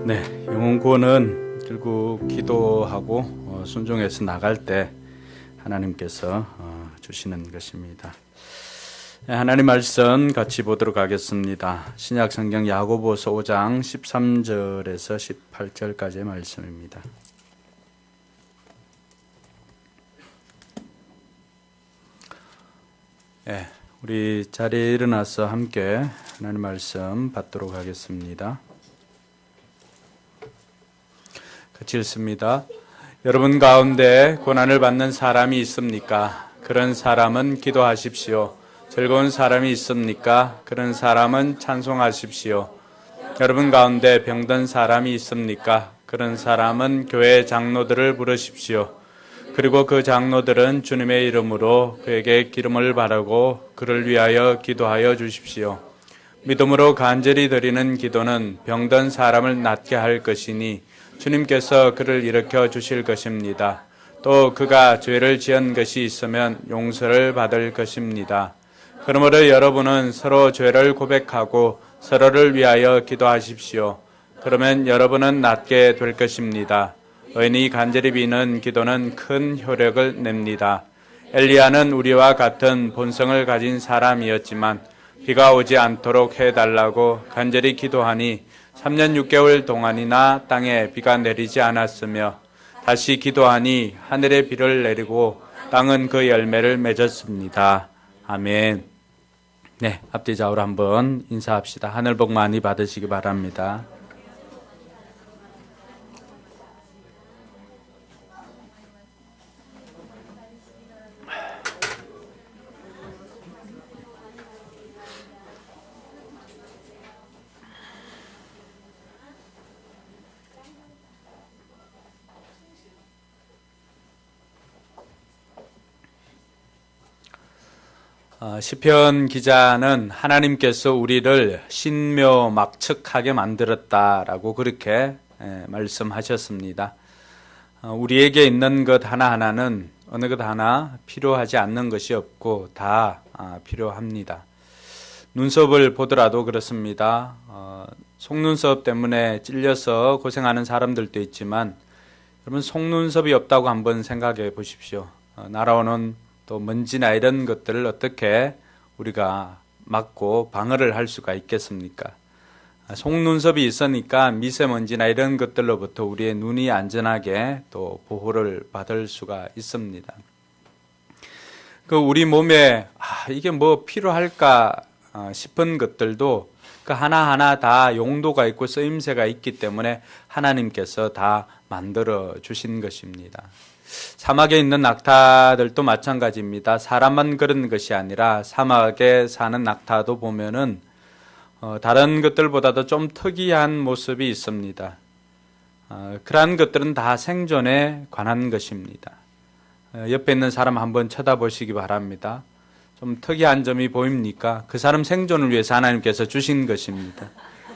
네, 영혼 구원은 결국 기도하고 순종해서 나갈 때 하나님께서 주시는 것입니다. 네, 하나님 말씀 같이 보도록 하겠습니다. 신약 성경 야고보서 5장 13절에서 18절까지의 말씀입니다. 네, 우리 자리에 일어나서 함께 하나님 말씀 받도록 하겠습니다. 같이 읽습니다. 여러분 가운데 고난을 받는 사람이 있습니까? 그런 사람은 기도하십시오. 즐거운 사람이 있습니까? 그런 사람은 찬송하십시오. 여러분 가운데 병든 사람이 있습니까? 그런 사람은 교회 장로들을 부르십시오. 그리고 그 장로들은 주님의 이름으로 그에게 기름을 바르고 그를 위하여 기도하여 주십시오. 믿음으로 간절히 드리는 기도는 병든 사람을 낫게 할 것이니 주님께서 그를 일으켜 주실 것입니다. 또 그가 죄를 지은 것이 있으면 용서를 받을 것입니다. 그러므로 여러분은 서로 죄를 고백하고 서로를 위하여 기도하십시오. 그러면 여러분은 낫게 될 것입니다. 의인이 간절히 비는 기도는 큰 효력을 냅니다. 엘리야는 우리와 같은 본성을 가진 사람이었지만 비가 오지 않도록 해달라고 간절히 기도하니 3년 6개월 동안이나 땅에 비가 내리지 않았으며 다시 기도하니 하늘에 비를 내리고 땅은 그 열매를 맺었습니다. 아멘. 네, 앞뒤 좌우로 한번 인사합시다. 하늘 복 많이 받으시기 바랍니다. 시편 기자는 하나님께서 우리를 신묘막측하게 만들었다라고 그렇게 말씀하셨습니다. 우리에게 있는 것 하나하나는 어느 것 하나 필요하지 않는 것이 없고 다 필요합니다. 눈썹을 보더라도 그렇습니다. 속눈썹 때문에 찔려서 고생하는 사람들도 있지만 여러분 속눈썹이 없다고 한번 생각해 보십시오. 날아오는 또 먼지나 이런 것들을 어떻게 우리가 막고 방어를 할 수가 있겠습니까? 속눈썹이 있으니까 미세먼지나 이런 것들로부터 우리의 눈이 안전하게 또 보호를 받을 수가 있습니다. 그 우리 몸에 이게 뭐 필요할까 싶은 것들도 그 하나하나 다 용도가 있고 쓰임새가 있기 때문에 하나님께서 다 만들어 주신 것입니다. 사막에 있는 낙타들도 마찬가지입니다. 사람만 그런 것이 아니라 사막에 사는 낙타도 보면은 다른 것들보다도 좀 특이한 모습이 있습니다. 그러한 것들은 다 생존에 관한 것입니다. 옆에 있는 사람 한번 쳐다보시기 바랍니다. 좀 특이한 점이 보입니까? 그 사람 생존을 위해서 하나님께서 주신 것입니다.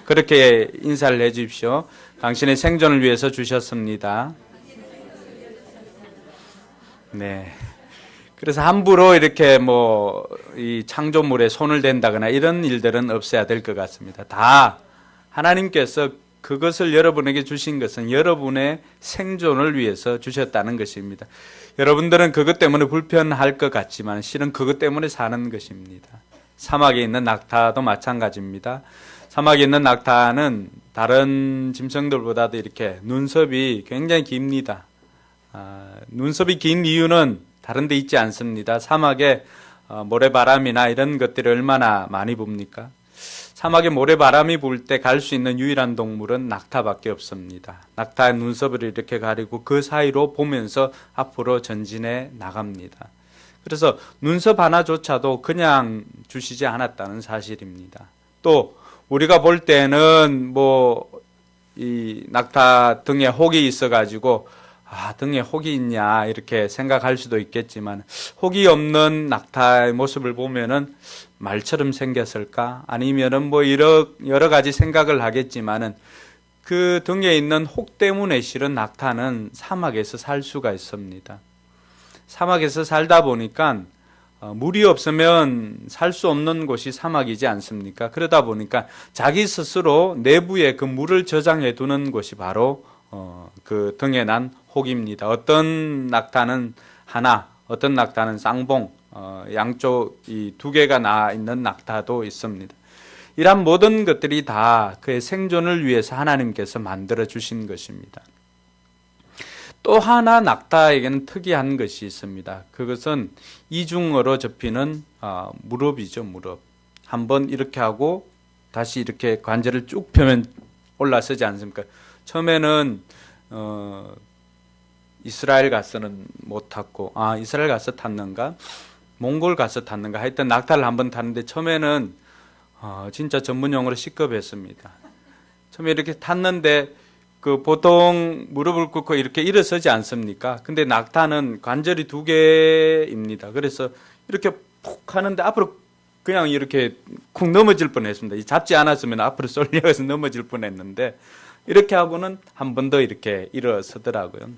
그렇게 인사를 해 주십시오. 당신의 생존을 위해서 주셨습니다. 네. 그래서 함부로 이렇게 이 창조물에 손을 댄다거나 이런 일들은 없어야 될 것 같습니다. 다 하나님께서 그것을 여러분에게 주신 것은 여러분의 생존을 위해서 주셨다는 것입니다. 여러분들은 그것 때문에 불편할 것 같지만 실은 그것 때문에 사는 것입니다. 사막에 있는 낙타도 마찬가지입니다. 사막에 있는 낙타는 다른 짐승들보다도 이렇게 눈썹이 굉장히 깁니다. 눈썹이 긴 이유는 다른 데 있지 않습니다. 사막에 모래바람이나 이런 것들이 얼마나 많이 붑니까? 사막에 모래바람이 불 때 갈 수 있는 유일한 동물은 낙타밖에 없습니다. 낙타의 눈썹을 이렇게 가리고 그 사이로 보면서 앞으로 전진해 나갑니다. 그래서 눈썹 하나조차도 그냥 주시지 않았다는 사실입니다. 또 우리가 볼 때는 이 낙타 등에 혹이 있어가지고 등에 혹이 있냐 이렇게 생각할 수도 있겠지만 혹이 없는 낙타의 모습을 보면은 말처럼 생겼을까? 아니면은 여러 가지 생각을 하겠지만은 그 등에 있는 혹 때문에 실은 낙타는 사막에서 살 수가 있습니다. 사막에서 살다 보니까 물이 없으면 살 수 없는 곳이 사막이지 않습니까? 그러다 보니까 자기 스스로 내부에 그 물을 저장해 두는 곳이 바로 그 등에 난 혹입니다. 어떤 낙타는 하나, 어떤 낙타는 쌍봉, 양쪽 이 두 개가 나 있는 낙타도 있습니다. 이런 모든 것들이 다 그의 생존을 위해서 하나님께서 만들어 주신 것입니다. 또 하나 낙타에게는 특이한 것이 있습니다. 그것은 이중어로 접히는 무릎이죠. 무릎. 한번 이렇게 하고 다시 이렇게 관절을 쭉 펴면 올라서지 않습니까? 처음에는 이스라엘 가서는 못 탔고, 이스라엘 가서 탔는가? 몽골 가서 탔는가? 하여튼 낙타를 한번 탔는데 처음에는 진짜 전문 용어로 C급했습니다. 처음에 이렇게 탔는데 그 보통 무릎을 꿇고 이렇게 일어서지 않습니까? 근데 낙타는 관절이 두 개입니다. 그래서 이렇게 푹 하는데 앞으로 그냥 이렇게 쿵 넘어질 뻔했습니다. 잡지 않았으면 앞으로 쏠려서 넘어질 뻔했는데 이렇게 하고는 한 번 더 이렇게 일어서더라고요.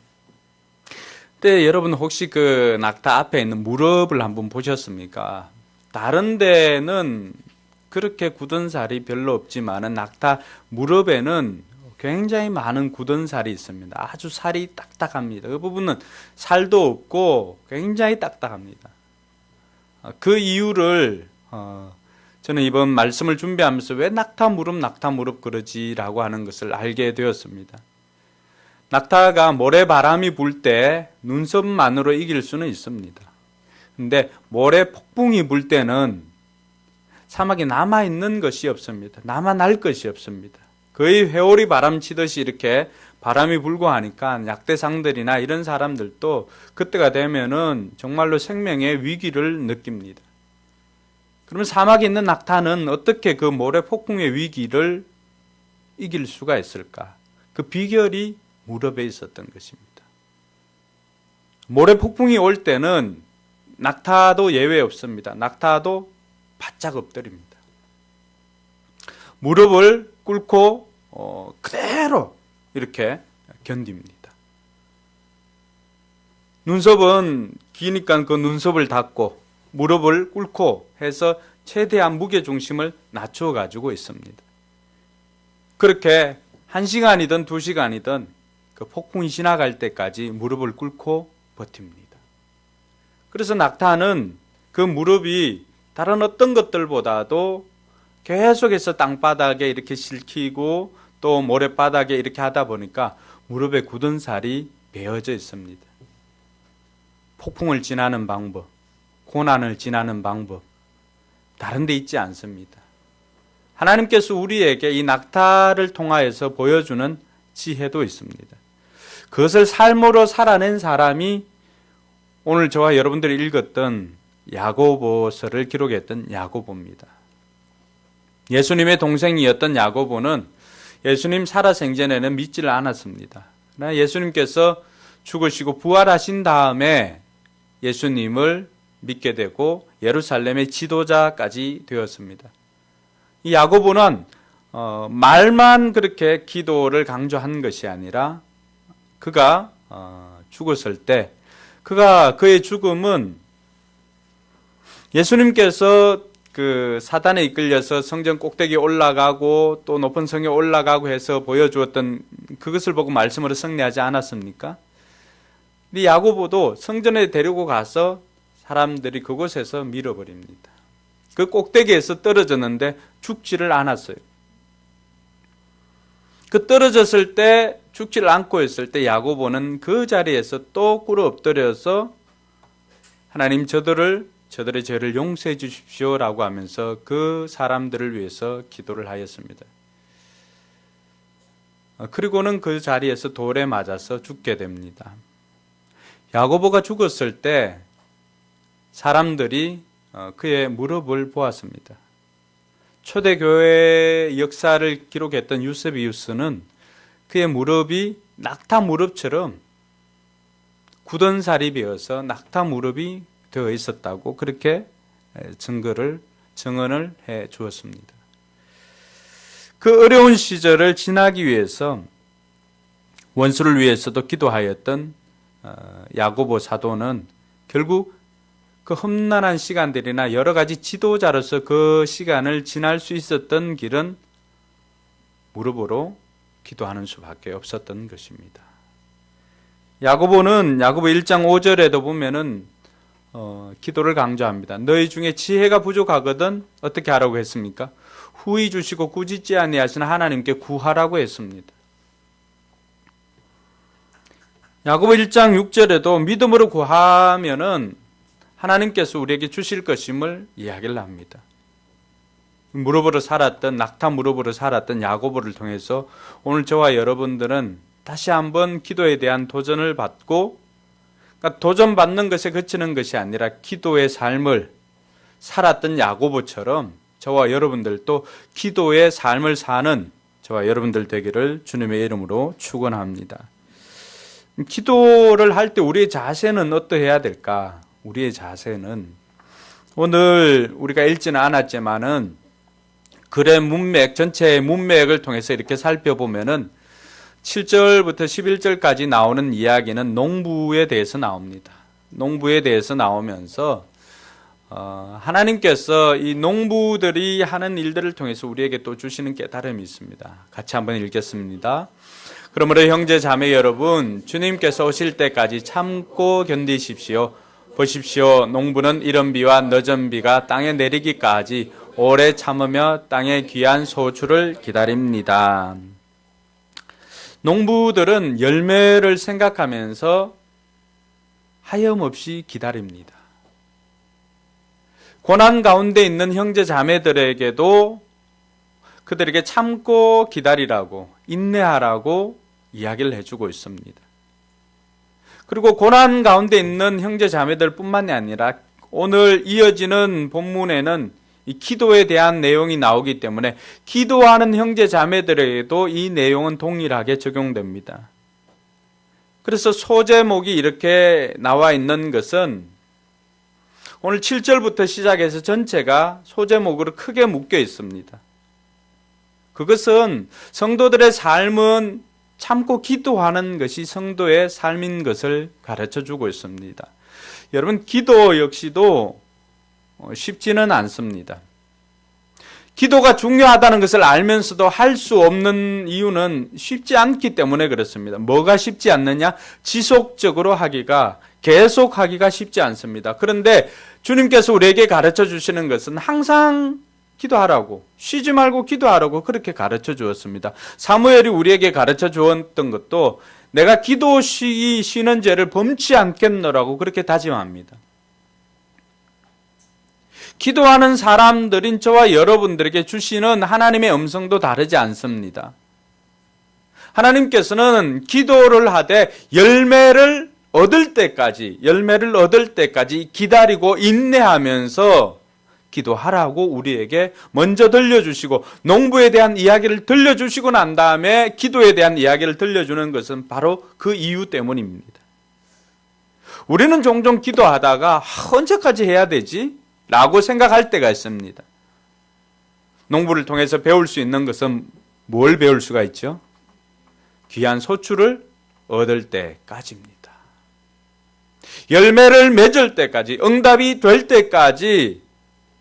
근데 여러분 혹시 그 낙타 앞에 있는 무릎을 한번 보셨습니까? 다른 데는 그렇게 굳은 살이 별로 없지만은 낙타 무릎에는 굉장히 많은 굳은 살이 있습니다. 아주 살이 딱딱합니다. 그 부분은 살도 없고 굉장히 딱딱합니다. 그 이유를 저는 이번 말씀을 준비하면서 왜 낙타 무릎 그러지라고 하는 것을 알게 되었습니다. 낙타가 모래바람이 불 때 눈썹만으로 이길 수는 있습니다. 근데 모래 폭풍이 불 때는 사막에 남아있는 것이 없습니다. 남아날 것이 없습니다. 거의 회오리 바람 치듯이 이렇게 바람이 불고 하니까 약대상들이나 이런 사람들도 그때가 되면은 정말로 생명의 위기를 느낍니다. 그러면 사막에 있는 낙타는 어떻게 그 모래 폭풍의 위기를 이길 수가 있을까? 그 비결이 무릎에 있었던 것입니다. 모래 폭풍이 올 때는 낙타도 예외 없습니다. 낙타도 바짝 엎드립니다. 무릎을 꿇고 그대로 이렇게 견딥니다. 눈썹은 기니까 그 눈썹을 닫고 무릎을 꿇고 해서 최대한 무게중심을 낮춰 가지고 있습니다. 그렇게 1시간이든 2시간이든 그 폭풍이 지나갈 때까지 무릎을 꿇고 버팁니다. 그래서 낙타는 그 무릎이 다른 어떤 것들보다도 계속해서 땅바닥에 이렇게 실키고 또 모래바닥에 이렇게 하다 보니까 무릎에 굳은 살이 베어져 있습니다. 폭풍을 지나는 방법, 고난을 지나는 방법, 다른 데 있지 않습니다. 하나님께서 우리에게 이 낙타를 통하여서 보여주는 지혜도 있습니다. 그것을 삶으로 살아낸 사람이 오늘 저와 여러분들이 읽었던 야고보서를 기록했던 야고보입니다. 예수님의 동생이었던 야고보는 예수님 살아생전에는 믿지를 않았습니다. 그러나 예수님께서 죽으시고 부활하신 다음에 예수님을 믿게 되고 예루살렘의 지도자까지 되었습니다. 이 야고보는 말만 그렇게 기도를 강조한 것이 아니라 그가 죽었을 때 그의 죽음은 예수님께서 그 사단에 이끌려서 성전 꼭대기에 올라가고 또 높은 성에 올라가고 해서 보여주었던 그것을 보고 말씀으로 승리하지 않았습니까? 이 야고보도 성전에 데리고 가서 사람들이 그곳에서 밀어버립니다. 그 꼭대기에서 떨어졌는데 죽지를 않았어요. 그 떨어졌을 때 죽지를 않고 있을 때 야고보는 그 자리에서 또 꿇어 엎드려서 하나님 저들의 죄를 용서해 주십시오라고 하면서 그 사람들을 위해서 기도를 하였습니다. 그리고는 그 자리에서 돌에 맞아서 죽게 됩니다. 야고보가 죽었을 때 사람들이 그의 무릎을 보았습니다. 초대교회의 역사를 기록했던 유세비우스는 그의 무릎이 낙타 무릎처럼 굳은 살이 베어서 낙타 무릎이 되어 있었다고 그렇게 증언을 해 주었습니다. 그 어려운 시절을 지나기 위해서 원수를 위해서도 기도하였던 야고보 사도는 결국 그 험난한 시간들이나 여러 가지 지도자로서 그 시간을 지날 수 있었던 길은 무릎으로 기도하는 수밖에 없었던 것입니다. 야고보는 야고보 1장 5절에도 보면은 기도를 강조합니다. 너희 중에 지혜가 부족하거든 어떻게 하라고 했습니까? 후히 주시고 꾸짖지 아니하시는 하나님께 구하라고 했습니다. 야고보 1장 6절에도 믿음으로 구하면은 하나님께서 우리에게 주실 것임을 이야기를 합니다. 무릎으로 살았던 낙타 무릎으로 살았던 야고보를 통해서 오늘 저와 여러분들은 다시 한번 기도에 대한 도전을 받고, 그러니까 도전받는 것에 그치는 것이 아니라 기도의 삶을 살았던 야고보처럼 저와 여러분들도 기도의 삶을 사는 저와 여러분들 되기를 주님의 이름으로 축원합니다. 기도를 할 때 우리의 자세는 어떠해야 될까? 우리의 자세는 오늘 우리가 읽지는 않았지만은 글의 문맥, 전체의 문맥을 통해서 이렇게 살펴보면은 7절부터 11절까지 나오는 이야기는 농부에 대해서 나옵니다. 농부에 대해서 나오면서 하나님께서 이 농부들이 하는 일들을 통해서 우리에게 또 주시는 깨달음이 있습니다. 같이 한번 읽겠습니다. 그러므로 형제 자매 여러분, 주님께서 오실 때까지 참고 견디십시오. 보십시오. 농부는 이른 비와 늦은 비가 땅에 내리기까지 오래 참으며 땅의 귀한 소출을 기다립니다. 농부들은 열매를 생각하면서 하염없이 기다립니다. 고난 가운데 있는 형제 자매들에게도 그들에게 참고 기다리라고, 인내하라고 이야기를 해주고 있습니다. 그리고 고난 가운데 있는 형제 자매들 뿐만이 아니라 오늘 이어지는 본문에는 이 기도에 대한 내용이 나오기 때문에 기도하는 형제 자매들에게도 이 내용은 동일하게 적용됩니다. 그래서 소제목이 이렇게 나와 있는 것은 오늘 7절부터 시작해서 전체가 소제목으로 크게 묶여 있습니다. 그것은 성도들의 삶은 참고 기도하는 것이 성도의 삶인 것을 가르쳐주고 있습니다. 여러분, 기도 역시도 쉽지는 않습니다. 기도가 중요하다는 것을 알면서도 할 수 없는 이유는 쉽지 않기 때문에 그렇습니다. 뭐가 쉽지 않느냐? 지속적으로 하기가, 계속 하기가 쉽지 않습니다. 그런데 주님께서 우리에게 가르쳐 주시는 것은 항상 기도하라고, 쉬지 말고 기도하라고 그렇게 가르쳐 주었습니다. 사무엘이 우리에게 가르쳐 주었던 것도 내가 기도 쉬는 죄를 범치 않겠노라고 그렇게 다짐합니다. 기도하는 사람들인 저와 여러분들에게 주시는 하나님의 음성도 다르지 않습니다. 하나님께서는 기도를 하되 열매를 얻을 때까지 기다리고 인내하면서 기도하라고 우리에게 먼저 들려주시고, 농부에 대한 이야기를 들려주시고 난 다음에 기도에 대한 이야기를 들려주는 것은 바로 그 이유 때문입니다. 우리는 종종 기도하다가 언제까지 해야 되지? 라고 생각할 때가 있습니다. 농부를 통해서 배울 수 있는 것은 뭘 배울 수가 있죠? 귀한 소출을 얻을 때까지입니다. 열매를 맺을 때까지, 응답이 될 때까지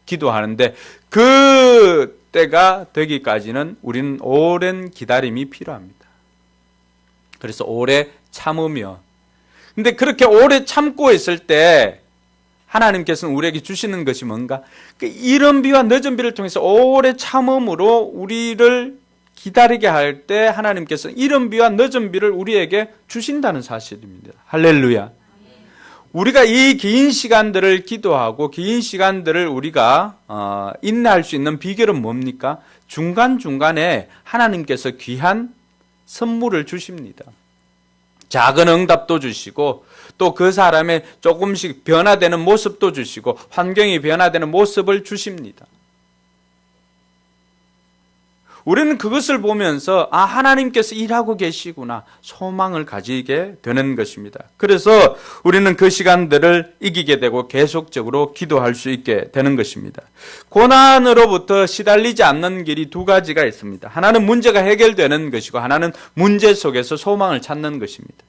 기도하는데 그 때가 되기까지는 우리는 오랜 기다림이 필요합니다. 그래서 오래 참으며, 근데 그렇게 오래 참고 있을 때 하나님께서는 우리에게 주시는 것이 뭔가? 그 이른 비와 늦은 비를 통해서 오래 참음으로 우리를 기다리게 할 때 하나님께서는 이른 비와 늦은 비를 우리에게 주신다는 사실입니다. 할렐루야. 우리가 이 긴 시간들을 기도하고 긴 시간들을 우리가 인내할 수 있는 비결은 뭡니까? 중간중간에 하나님께서 귀한 선물을 주십니다. 작은 응답도 주시고 또 그 사람의 조금씩 변화되는 모습도 주시고 환경이 변화되는 모습을 주십니다. 우리는 그것을 보면서 하나님께서 일하고 계시구나 소망을 가지게 되는 것입니다. 그래서 우리는 그 시간들을 이기게 되고 계속적으로 기도할 수 있게 되는 것입니다. 고난으로부터 시달리지 않는 길이 두 가지가 있습니다. 하나는 문제가 해결되는 것이고 하나는 문제 속에서 소망을 찾는 것입니다.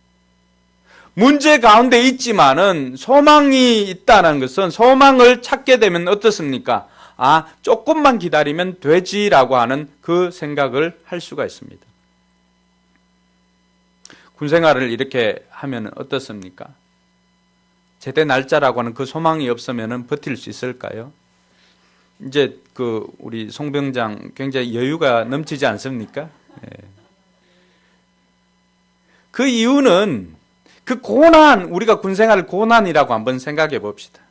문제 가운데 있지만은 소망이 있다는 것은 소망을 찾게 되면 어떻습니까? 아, 조금만 기다리면 되지라고 하는 그 생각을 할 수가 있습니다. 군생활을 이렇게 하면 어떻습니까? 제대 날짜라고 하는 그 소망이 없으면 버틸 수 있을까요? 이제 우리 송병장 굉장히 여유가 넘치지 않습니까? 그 이유는 그 고난, 우리가 군생활을 고난이라고 한번 생각해 봅시다.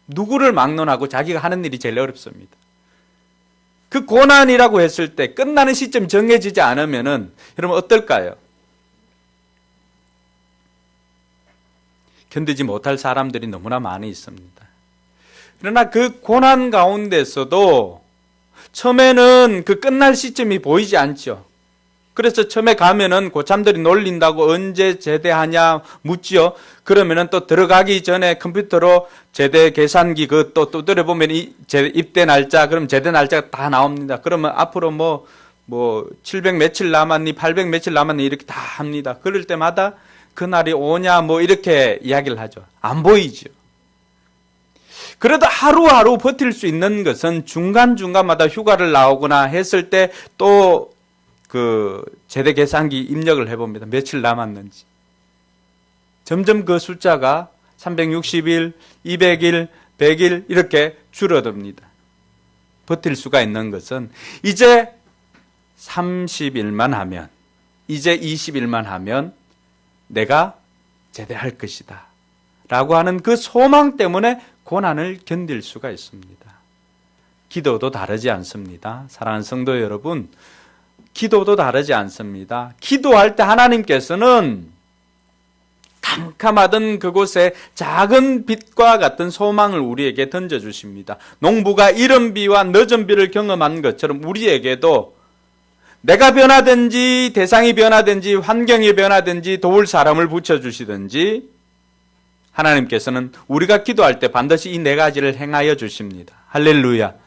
누구를 막론하고 자기가 하는 일이 제일 어렵습니다. 그 고난이라고 했을 때 끝나는 시점이 정해지지 않으면은 여러분 어떨까요? 견디지 못할 사람들이 너무나 많이 있습니다. 그러나 그 고난 가운데서도 처음에는 그 끝날 시점이 보이지 않죠. 그래서 처음에 가면은 고참들이 놀린다고 언제 제대하냐 묻지요. 그러면은 또 들어가기 전에 컴퓨터로 제대 계산기 또 두드려보면 입대 날짜, 그럼 제대 날짜가 다 나옵니다. 그러면 앞으로 700 며칠 남았니, 800 며칠 남았니, 이렇게 다 합니다. 그럴 때마다 그날이 오냐, 이렇게 이야기를 하죠. 안 보이죠. 그래도 하루하루 버틸 수 있는 것은 중간중간마다 휴가를 나오거나 했을 때 또 제대 계산기 입력을 해봅니다. 며칠 남았는지. 점점 그 숫자가 360일, 200일, 100일 이렇게 줄어듭니다. 버틸 수가 있는 것은 이제 30일만 하면, 이제 20일만 하면 내가 제대할 것이다 라고 하는 그 소망 때문에 고난을 견딜 수가 있습니다. 기도도 다르지 않습니다. 사랑하는 성도 여러분, 기도도 다르지 않습니다. 기도할 때 하나님께서는 캄캄하던 그곳에 작은 빛과 같은 소망을 우리에게 던져주십니다. 농부가 이른 비와 늦은 비를 경험한 것처럼 우리에게도 내가 변하든지 대상이 변하든지 환경이 변하든지 도울 사람을 붙여주시든지 하나님께서는 우리가 기도할 때 반드시 이 네 가지를 행하여 주십니다. 할렐루야.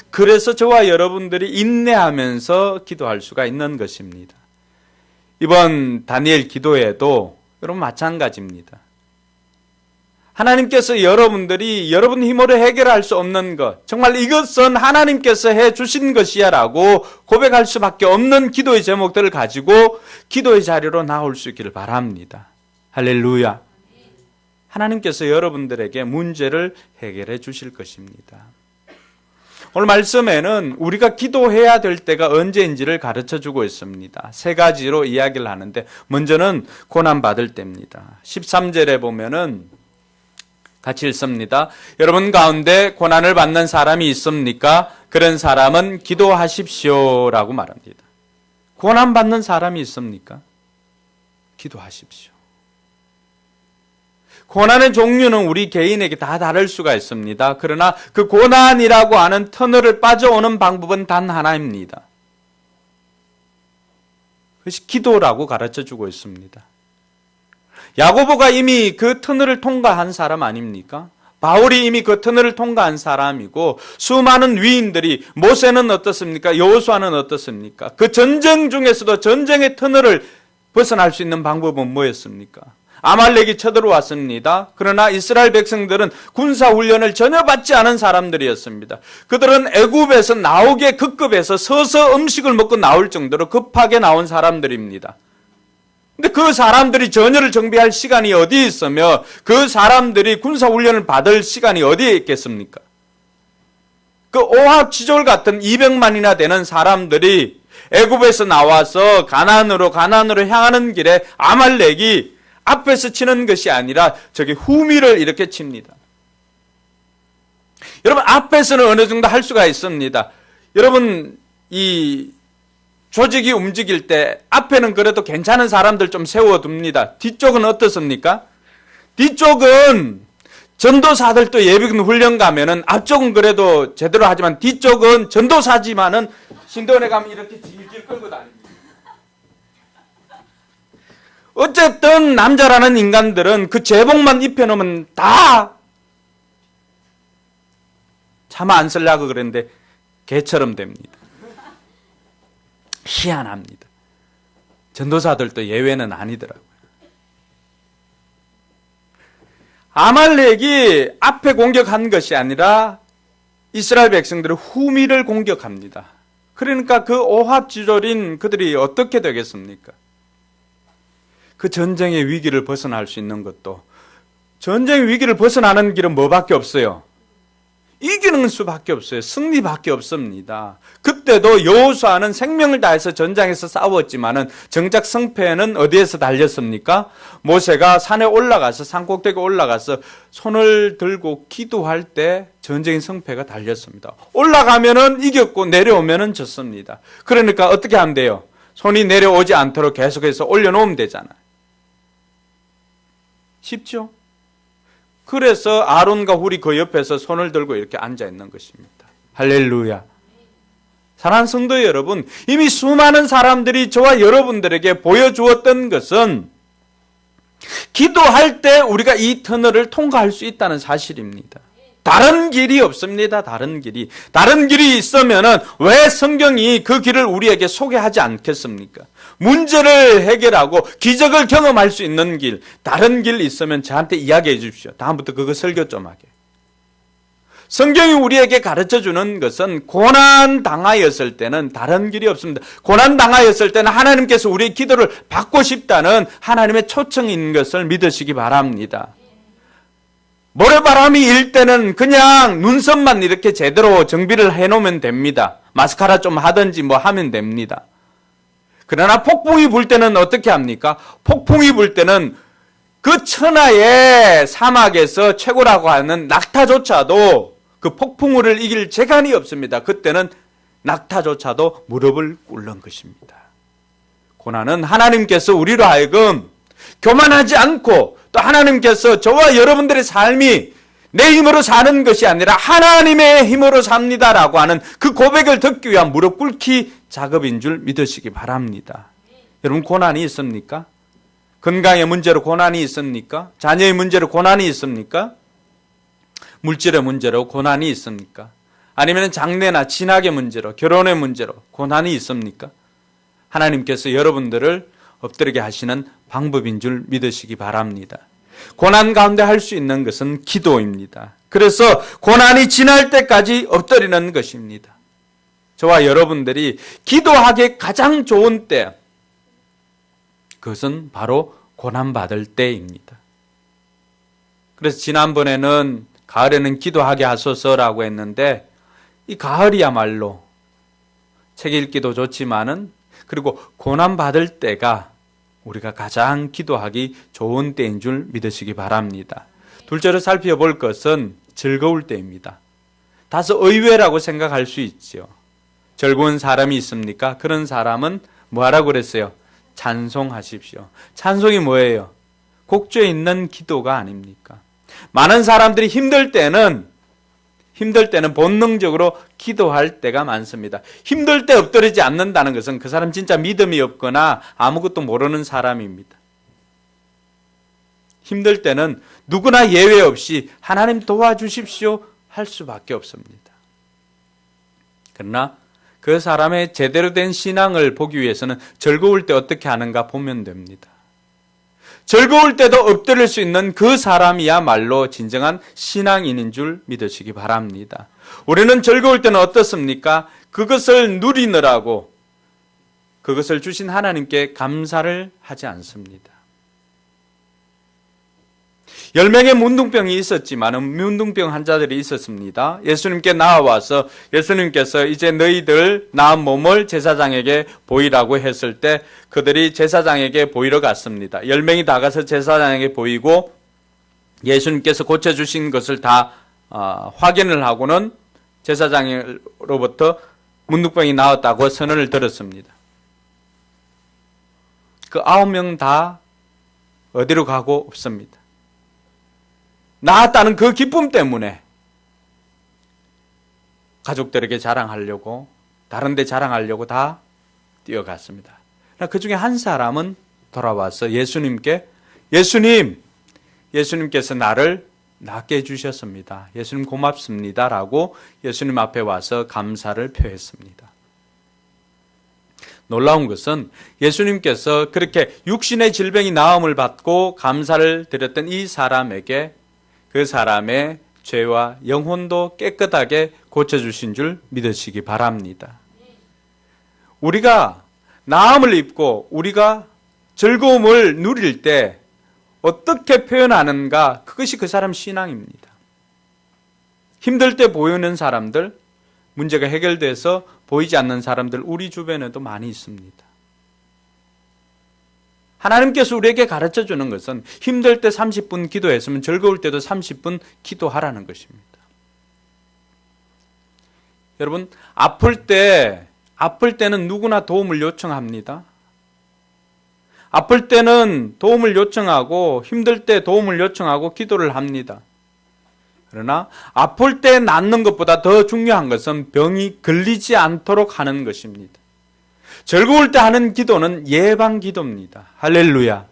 그래서 저와 여러분들이 인내하면서 기도할 수가 있는 것입니다. 이번 다니엘 기도에도 여러분 마찬가지입니다. 하나님께서 여러분들이 여러분 힘으로 해결할 수 없는 것, 정말 이것은 하나님께서 해 주신 것이야 라고 고백할 수밖에 없는 기도의 제목들을 가지고 기도의 자리로 나올 수 있기를 바랍니다. 할렐루야. 하나님께서 여러분들에게 문제를 해결해 주실 것입니다. 오늘 말씀에는 우리가 기도해야 될 때가 언제인지를 가르쳐주고 있습니다. 세 가지로 이야기를 하는데 먼저는 고난받을 때입니다. 13절에 보면은 같이 읽습니다. 여러분 가운데 고난을 받는 사람이 있습니까? 그런 사람은 기도하십시오 라고 말합니다. 고난받는 사람이 있습니까? 기도하십시오. 고난의 종류는 우리 개인에게 다 다를 수가 있습니다. 그러나 그 고난이라고 하는 터널을 빠져오는 방법은 단 하나입니다. 그것이 기도라고 가르쳐주고 있습니다. 야고보가 이미 그 터널을 통과한 사람 아닙니까? 바울이 이미 그 터널을 통과한 사람이고 수많은 위인들이 모세는 어떻습니까? 여호수아는 어떻습니까? 그 전쟁 중에서도 전쟁의 터널을 벗어날 수 있는 방법은 뭐였습니까? 아말렉이 쳐들어왔습니다. 그러나 이스라엘 백성들은 군사훈련을 전혀 받지 않은 사람들이었습니다. 그들은 애굽에서 나오게 급급해서 서서 음식을 먹고 나올 정도로 급하게 나온 사람들입니다. 근데 그 사람들이 전열을 정비할 시간이 어디에 있으며 그 사람들이 군사훈련을 받을 시간이 어디에 있겠습니까? 그 오합지졸 같은 200만이나 되는 사람들이 애굽에서 나와서 가나안으로 향하는 길에 아말렉이 앞에서 치는 것이 아니라 저기 후미를 이렇게 칩니다. 여러분 앞에서는 어느 정도 할 수가 있습니다. 여러분 이 조직이 움직일 때 앞에는 그래도 괜찮은 사람들 좀 세워둡니다. 뒤쪽은 어떻습니까? 뒤쪽은 전도사들도 예비군 훈련 가면은 앞쪽은 그래도 제대로 하지만 뒤쪽은 전도사지만은 신도원에 가면 이렇게 질질 끌고 다닙니다. 어쨌든 남자라는 인간들은 그 제복만 입혀놓으면 다 차마 안 쓰려고 그랬는데 개처럼 됩니다. 희한합니다. 전도사들도 예외는 아니더라고요. 아말렉이 앞에 공격한 것이 아니라 이스라엘 백성들의 후미를 공격합니다. 그러니까 그 오합지졸인 그들이 어떻게 되겠습니까? 그 전쟁의 위기를 벗어날 수 있는 것도, 전쟁의 위기를 벗어나는 길은 뭐밖에 없어요? 이기는 수밖에 없어요. 승리밖에 없습니다. 그때도 여호수아는 생명을 다해서 전장에서 싸웠지만은 정작 승패는 어디에서 달렸습니까? 모세가 산에 올라가서, 산꼭대기에 올라가서 손을 들고 기도할 때 전쟁의 승패가 달렸습니다. 올라가면은 이겼고 내려오면은 졌습니다. 그러니까 어떻게 하면 돼요? 손이 내려오지 않도록 계속해서 올려놓으면 되잖아요. 쉽죠? 그래서 아론과 훌이 그 옆에서 손을 들고 이렇게 앉아 있는 것입니다. 할렐루야. 사랑하는 성도 여러분, 이미 수많은 사람들이 저와 여러분들에게 보여주었던 것은 기도할 때 우리가 이 터널을 통과할 수 있다는 사실입니다. 다른 길이 없습니다. 다른 길이. 다른 길이 있으면은 왜 성경이 그 길을 우리에게 소개하지 않겠습니까? 문제를 해결하고 기적을 경험할 수 있는 길, 다른 길 있으면 저한테 이야기해 주십시오. 다음부터 그거 설교 좀 하게. 성경이 우리에게 가르쳐 주는 것은 고난 당하였을 때는 다른 길이 없습니다. 고난 당하였을 때는 하나님께서 우리의 기도를 받고 싶다는 하나님의 초청이 있는 것을 믿으시기 바랍니다. 모래바람이 일 때는 그냥 눈썹만 이렇게 제대로 정비를 해놓으면 됩니다. 마스카라 좀 하든지 뭐 하면 됩니다. 그러나 폭풍이 불 때는 어떻게 합니까? 폭풍이 불 때는 그 천하의 사막에서 최고라고 하는 낙타조차도 그 폭풍우를 이길 재간이 없습니다. 그때는 낙타조차도 무릎을 꿇는 것입니다. 고난은 하나님께서 우리로 하여금 교만하지 않고, 또 하나님께서 저와 여러분들의 삶이 내 힘으로 사는 것이 아니라 하나님의 힘으로 삽니다라고 하는 그 고백을 듣기 위한 무릎 꿇기 작업인 줄 믿으시기 바랍니다. 여러분, 고난이 있습니까? 건강의 문제로 고난이 있습니까? 자녀의 문제로 고난이 있습니까? 물질의 문제로 고난이 있습니까? 아니면 장래나 진학의 문제로, 결혼의 문제로 고난이 있습니까? 하나님께서 여러분들을 엎드리게 하시는 방법인 줄 믿으시기 바랍니다. 고난 가운데 할 수 있는 것은 기도입니다. 그래서 고난이 지날 때까지 엎드리는 것입니다. 저와 여러분들이 기도하기 가장 좋은 때, 그것은 바로 고난받을 때입니다. 그래서 지난번에는 가을에는 기도하게 하소서라고 했는데, 이 가을이야말로 책 읽기도 좋지만은, 그리고 고난받을 때가 우리가 가장 기도하기 좋은 때인 줄 믿으시기 바랍니다. 둘째로 살펴볼 것은 즐거울 때입니다. 다소 의외라고 생각할 수 있죠. 즐거운 사람이 있습니까? 그런 사람은 뭐하라고 그랬어요? 찬송하십시오. 찬송이 뭐예요? 곡조에 있는 기도가 아닙니까? 많은 사람들이 힘들 때는 본능적으로 기도할 때가 많습니다. 힘들 때 엎드리지 않는다는 것은 그 사람 진짜 믿음이 없거나 아무것도 모르는 사람입니다. 힘들 때는 누구나 예외 없이 하나님 도와주십시오 할 수밖에 없습니다. 그러나 그 사람의 제대로 된 신앙을 보기 위해서는 즐거울 때 어떻게 하는가 보면 됩니다. 즐거울 때도 엎드릴 수 있는 그 사람이야말로 진정한 신앙인인 줄 믿으시기 바랍니다. 우리는 즐거울 때는 어떻습니까? 그것을 누리느라고 그것을 주신 하나님께 감사를 하지 않습니다. 10명의 문둥병이 있었지만 문둥병 환자들이 있었습니다. 예수님께 나와서 예수님께서 이제 너희들 나은 몸을 제사장에게 보이라고 했을 때 그들이 제사장에게 보이러 갔습니다. 10명이 다 가서 제사장에게 보이고 예수님께서 고쳐주신 것을 다 확인을 하고는 제사장으로부터 문둥병이 나왔다고 선언을 들었습니다. 그 9명 다 어디로 가고 없습니다. 나았다는 그 기쁨 때문에 가족들에게 자랑하려고, 다른 데 자랑하려고 다 뛰어갔습니다. 그 중에 한 사람은 돌아와서 예수님께, 예수님께서 나를 낫게 해주셨습니다. 예수님 고맙습니다 라고 예수님 앞에 와서 감사를 표했습니다. 놀라운 것은 예수님께서 그렇게 육신의 질병이 나음을 받고 감사를 드렸던 이 사람에게 그 사람의 죄와 영혼도 깨끗하게 고쳐주신 줄 믿으시기 바랍니다. 우리가 나음을 입고 우리가 즐거움을 누릴 때 어떻게 표현하는가, 그것이 그 사람 신앙입니다. 힘들 때 보이는 사람들, 문제가 해결돼서 보이지 않는 사람들 우리 주변에도 많이 있습니다. 하나님께서 우리에게 가르쳐 주는 것은 힘들 때 30분 기도했으면 즐거울 때도 30분 기도하라는 것입니다. 여러분, 아플 때는 누구나 도움을 요청합니다. 아플 때는 도움을 요청하고 힘들 때 도움을 요청하고 기도를 합니다. 그러나 아플 때 낫는 것보다 더 중요한 것은 병이 걸리지 않도록 하는 것입니다. 즐거울 때 하는 기도는 예방 기도입니다. 할렐루야.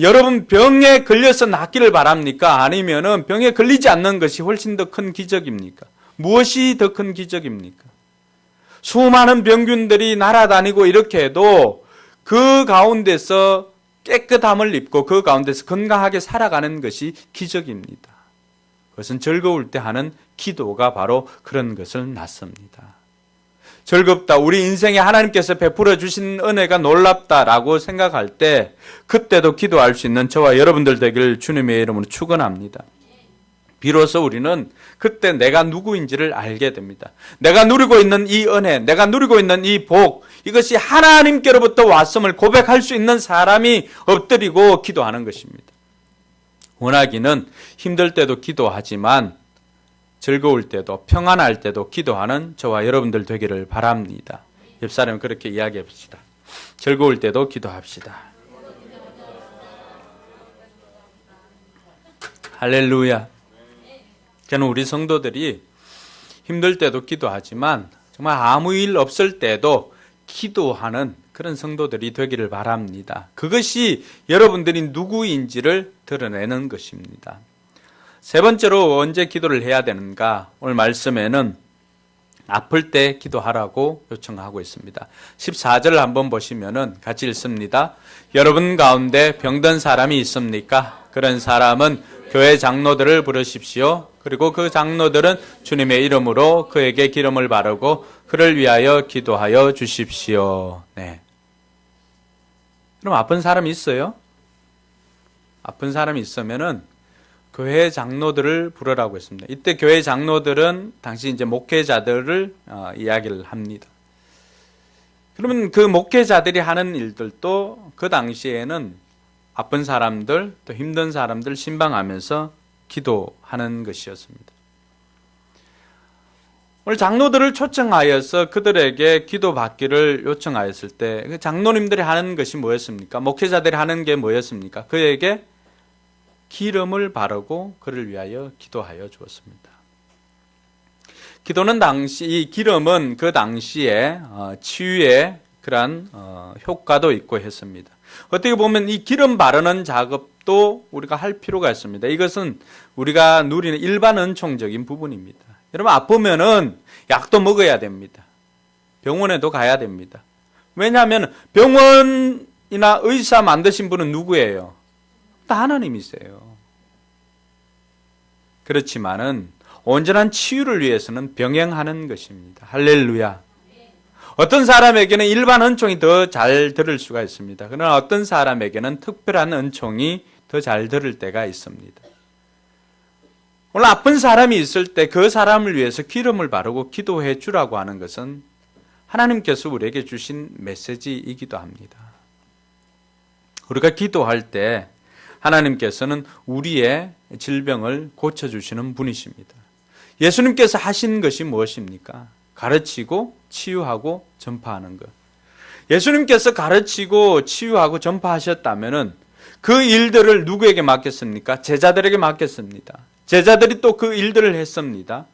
여러분 병에 걸려서 낫기를 바랍니까? 아니면은 병에 걸리지 않는 것이 훨씬 더 큰 기적입니까? 무엇이 더 큰 기적입니까? 수많은 병균들이 날아다니고 이렇게 해도 그 가운데서 깨끗함을 입고 그 가운데서 건강하게 살아가는 것이 기적입니다. 그것은 즐거울 때 하는 기도가 바로 그런 것을 낳습니다. 즐겁다, 우리 인생에 하나님께서 베풀어 주신 은혜가 놀랍다라고 생각할 때 그때도 기도할 수 있는 저와 여러분들 되기를 주님의 이름으로 축원합니다. 비로소 우리는 그때 내가 누구인지를 알게 됩니다. 내가 누리고 있는 이 은혜, 내가 누리고 있는 이 복, 이것이 하나님께로부터 왔음을 고백할 수 있는 사람이 엎드리고 기도하는 것입니다. 원하기는 힘들 때도 기도하지만 즐거울 때도 평안할 때도 기도하는 저와 여러분들 되기를 바랍니다. 옆 사람 그렇게 이야기해 봅시다. 즐거울 때도 기도합시다. 할렐루야. 저는 우리 성도들이 힘들 때도 기도하지만 정말 아무 일 없을 때도 기도하는 그런 성도들이 되기를 바랍니다. 그것이 여러분들이 누구인지를 드러내는 것입니다. 세 번째로 언제 기도를 해야 되는가? 오늘 말씀에는 아플 때 기도하라고 요청하고 있습니다. 14절을 한번 보시면은 같이 읽습니다. 여러분 가운데 병든 사람이 있습니까? 그런 사람은 교회 장로들을 부르십시오. 그리고 그 장로들은 주님의 이름으로 그에게 기름을 바르고 그를 위하여 기도하여 주십시오. 네. 그럼 아픈 사람이 있어요? 아픈 사람이 있으면은 교회 장로들을 부르라고 했습니다. 이때 교회 장로들은 당시 이제 목회자들을 이야기를 합니다. 그러면 그 목회자들이 하는 일들도 그 당시에는 아픈 사람들, 또 힘든 사람들 신방하면서 기도하는 것이었습니다. 오늘 장로들을 초청하여서 그들에게 기도받기를 요청하였을 때 그 장로님들이 하는 것이 뭐였습니까? 목회자들이 하는 게 뭐였습니까? 그에게 기름을 바르고 그를 위하여 기도하여 주었습니다. 기도는 이 기름은 그 당시에 치유의 그러한 효과도 있고 했습니다. 어떻게 보면 이 기름 바르는 작업도 우리가 할 필요가 있습니다. 이것은 우리가 누리는 일반 은총적인 부분입니다. 여러분 아프면은 약도 먹어야 됩니다. 병원에도 가야 됩니다. 왜냐하면 병원이나 의사 만드신 분은 누구예요? 다 하나님이세요. 그렇지만은 온전한 치유를 위해서는 병행하는 것입니다. 할렐루야. 어떤 사람에게는 일반 은총이 더 잘 들을 수가 있습니다. 그러나 어떤 사람에게는 특별한 은총이 더 잘 들을 때가 있습니다. 오늘 아픈 사람이 있을 때 그 사람을 위해서 기름을 바르고 기도해 주라고 하는 것은 하나님께서 우리에게 주신 메시지이기도 합니다. 우리가 기도할 때 하나님께서는 우리의 질병을 고쳐주시는 분이십니다. 예수님께서 하신 것이 무엇입니까? 가르치고 치유하고 전파하는 것. 예수님께서 가르치고 치유하고 전파하셨다면 그 일들을 누구에게 맡겼습니까? 제자들에게 맡겼습니다. 제자들이 또 그 일들을 했습니다.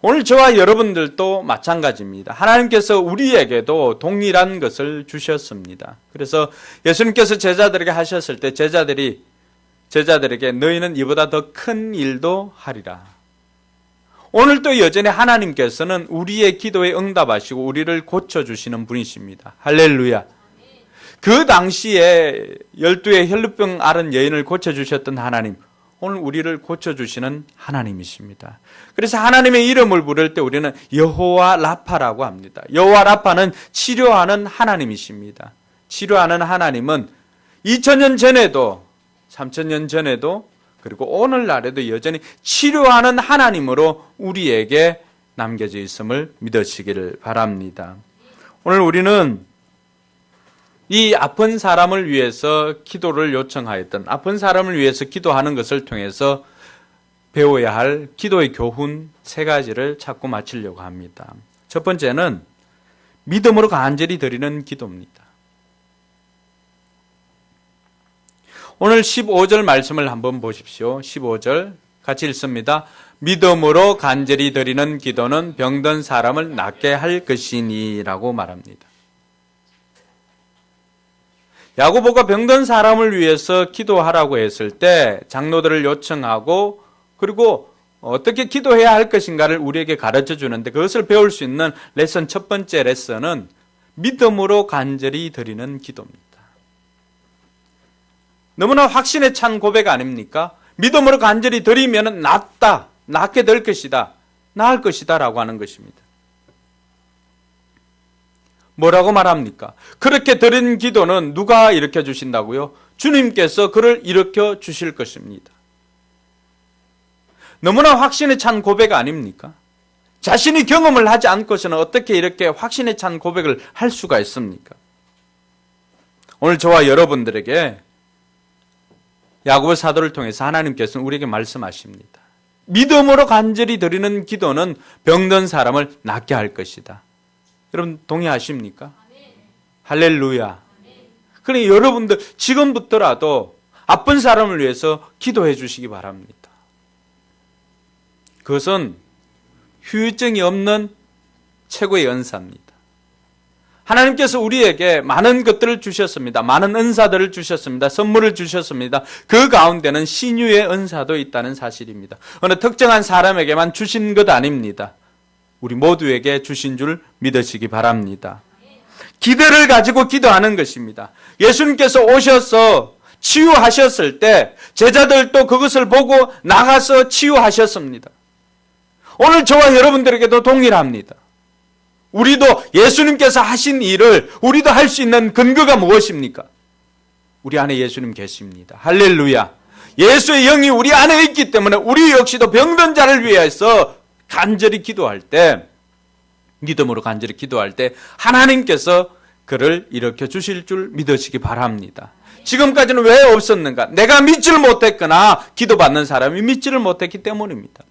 오늘 저와 여러분들도 마찬가지입니다. 하나님께서 우리에게도 동일한 것을 주셨습니다. 그래서 예수님께서 제자들에게 하셨을 때 제자들에게 너희는 이보다 더 큰 일도 하리라. 오늘도 여전히 하나님께서는 우리의 기도에 응답하시고 우리를 고쳐주시는 분이십니다. 할렐루야. 그 당시에 12의 혈루병 앓은 여인을 고쳐주셨던 하나님, 오늘 우리를 고쳐주시는 하나님이십니다. 그래서 하나님의 이름을 부를 때 우리는 여호와 라파라고 합니다. 여호와 라파는 치료하는 하나님이십니다. 치료하는 하나님은 2000년 전에도 3000년 전에도 그리고 오늘날에도 여전히 치료하는 하나님으로 우리에게 남겨져 있음을 믿으시기를 바랍니다. 오늘 우리는 이 아픈 사람을 위해서 기도를 요청하였던, 아픈 사람을 위해서 기도하는 것을 통해서 배워야 할 기도의 교훈 3가지를 찾고 마치려고 합니다. 첫 번째는 믿음으로 간절히 드리는 기도입니다. 오늘 15절 말씀을 한번 보십시오. 15절 같이 읽습니다. 믿음으로 간절히 드리는 기도는 병든 사람을 낫게 할 것이니 라고 말합니다. 야고보가 병든 사람을 위해서 기도하라고 했을 때 장로들을 요청하고 그리고 어떻게 기도해야 할 것인가를 우리에게 가르쳐 주는데 그것을 배울 수 있는 레슨 첫 번째 레슨은 믿음으로 간절히 드리는 기도입니다. 너무나 확신에 찬 고백 아닙니까? 믿음으로 간절히 드리면 낫게 될 것이다, 나을 것이다 라고 하는 것입니다. 뭐라고 말합니까? 그렇게 드린 기도는 누가 일으켜 주신다고요? 주님께서 그를 일으켜 주실 것입니다. 너무나 확신에 찬 고백 아닙니까? 자신이 경험을 하지 않고서는 어떻게 이렇게 확신에 찬 고백을 할 수가 있습니까? 오늘 저와 여러분들에게 야고보 사도를 통해서 하나님께서는 우리에게 말씀하십니다. 믿음으로 간절히 드리는 기도는 병든 사람을 낫게 할 것이다. 여러분 동의하십니까? 할렐루야. 그러니까 여러분들 지금부터라도 아픈 사람을 위해서 기도해 주시기 바랍니다. 그것은 후유증이 없는 최고의 은사입니다. 하나님께서 우리에게 많은 것들을 주셨습니다. 많은 은사들을 주셨습니다. 선물을 주셨습니다. 그 가운데는 신유의 은사도 있다는 사실입니다. 어느 특정한 사람에게만 주신 것 아닙니다. 우리 모두에게 주신 줄 믿으시기 바랍니다. 기대를 가지고 기도하는 것입니다. 예수님께서 오셔서 치유하셨을 때 제자들도 그것을 보고 나가서 치유하셨습니다. 오늘 저와 여러분들에게도 동일합니다. 우리도 예수님께서 하신 일을 우리도 할 수 있는 근거가 무엇입니까? 우리 안에 예수님 계십니다. 할렐루야. 예수의 영이 우리 안에 있기 때문에 우리 역시도 병든 자를 위해서 간절히 기도할 때, 믿음으로 간절히 기도할 때 하나님께서 그를 일으켜 주실 줄 믿으시기 바랍니다. 지금까지는 왜 없었는가? 내가 믿지를 못했거나 기도받는 사람이 믿지를 못했기 때문입니다.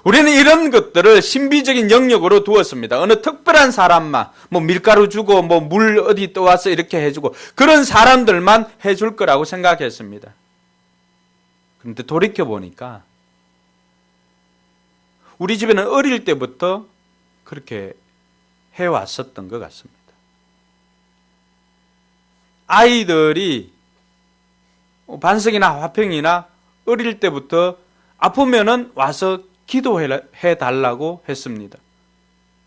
우리는 이런 것들을 신비적인 영역으로 두었습니다. 어느 특별한 사람만, 밀가루 주고, 물 어디 떠와서 이렇게 해주고, 그런 사람들만 해줄 거라고 생각했습니다. 그런데 돌이켜보니까, 우리 집에는 어릴 때부터 그렇게 해왔었던 것 같습니다. 아이들이 반석이나 화평이나 어릴 때부터 아프면은 와서 기도해 달라고 했습니다.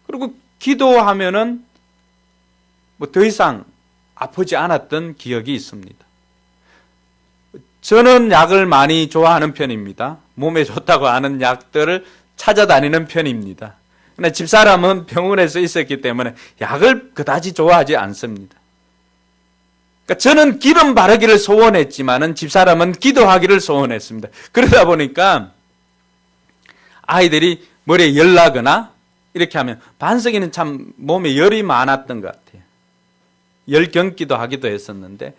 그리고 기도하면은 더 이상 아프지 않았던 기억이 있습니다. 저는 약을 많이 좋아하는 편입니다. 몸에 좋다고 하는 약들을 찾아다니는 편입니다. 그러나 집사람은 병원에서 있었기 때문에 약을 그다지 좋아하지 않습니다. 그러니까 저는 기름 바르기를 소원했지만은 집사람은 기도하기를 소원했습니다. 그러다 보니까 아이들이 머리에 열 나거나 이렇게 하면 반석이는 참 몸에 열이 많았던 것 같아요. 열경기도 하기도 했었는데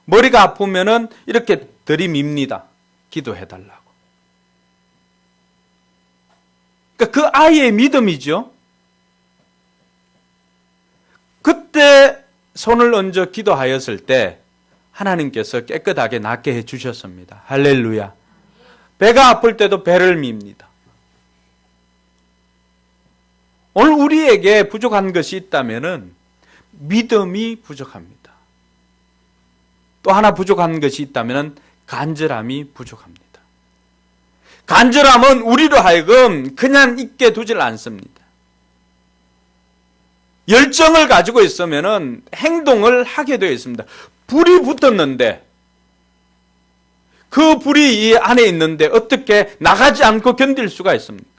머리가 아프면은 이렇게 들이밉니다. 기도해달라고. 그러니까 그 아이의 믿음이죠. 그때 손을 얹어 기도하였을 때 하나님께서 깨끗하게 낫게 해주셨습니다. 할렐루야. 배가 아플 때도 배를 밉니다. 오늘 우리에게 부족한 것이 있다면은 믿음이 부족합니다. 또 하나 부족한 것이 있다면은 간절함이 부족합니다. 간절함은 우리로 하여금 그냥 있게 두질 않습니다. 열정을 가지고 있으면은 행동을 하게 되어 있습니다. 불이 붙었는데 그 불이 이 안에 있는데 어떻게 나가지 않고 견딜 수가 있습니까?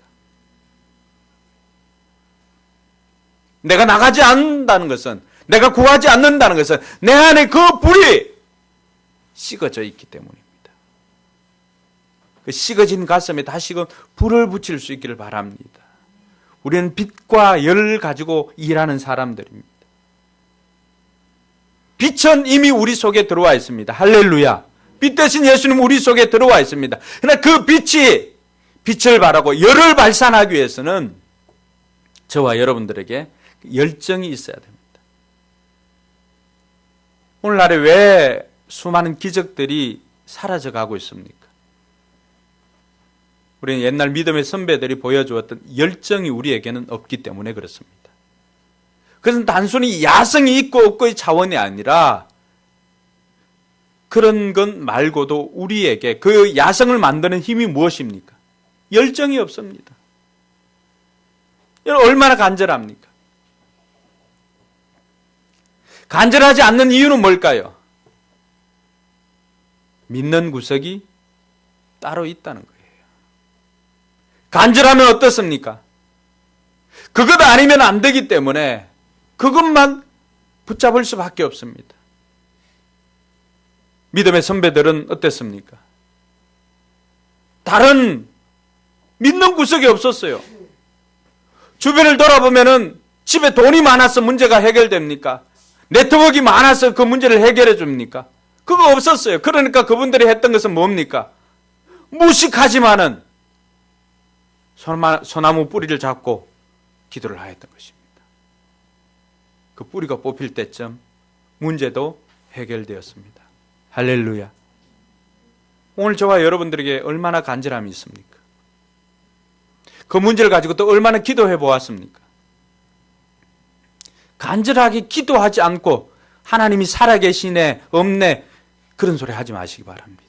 내가 나가지 않는다는 것은, 내가 구하지 않는다는 것은 내 안에 그 불이 식어져 있기 때문입니다. 그 식어진 가슴에 다시금 불을 붙일 수 있기를 바랍니다. 우리는 빛과 열을 가지고 일하는 사람들입니다. 빛은 이미 우리 속에 들어와 있습니다. 할렐루야. 빛 대신 예수님 우리 속에 들어와 있습니다. 그러나 그 빛이 빛을 발하고 열을 발산하기 위해서는 저와 여러분들에게 열정이 있어야 됩니다. 오늘날에 왜 수많은 기적들이 사라져가고 있습니까? 우리는 옛날 믿음의 선배들이 보여주었던 열정이 우리에게는 없기 때문에 그렇습니다. 그것은 단순히 야성이 있고 없고의 차원이 아니라 그런 것 말고도 우리에게 그 야성을 만드는 힘이 무엇입니까? 열정이 없습니다. 얼마나 간절합니까? 간절하지 않는 이유는 뭘까요? 믿는 구석이 따로 있다는 거예요. 간절하면 어떻습니까? 그것 아니면 안 되기 때문에 그것만 붙잡을 수밖에 없습니다. 믿음의 선배들은 어땠습니까? 다른 믿는 구석이 없었어요. 주변을 돌아보면은 집에 돈이 많아서 문제가 해결됩니까? 네트워크가 많아서 그 문제를 해결해 줍니까? 그거 없었어요. 그러니까 그분들이 했던 것은 뭡니까? 무식하지만은 소나무 뿌리를 잡고 기도를 하였던 것입니다. 그 뿌리가 뽑힐 때쯤 문제도 해결되었습니다. 할렐루야. 오늘 저와 여러분들에게 얼마나 간절함이 있습니까? 그 문제를 가지고 또 얼마나 기도해 보았습니까? 간절하게 기도하지 않고 하나님이 살아계시네 없네 그런 소리 하지 마시기 바랍니다.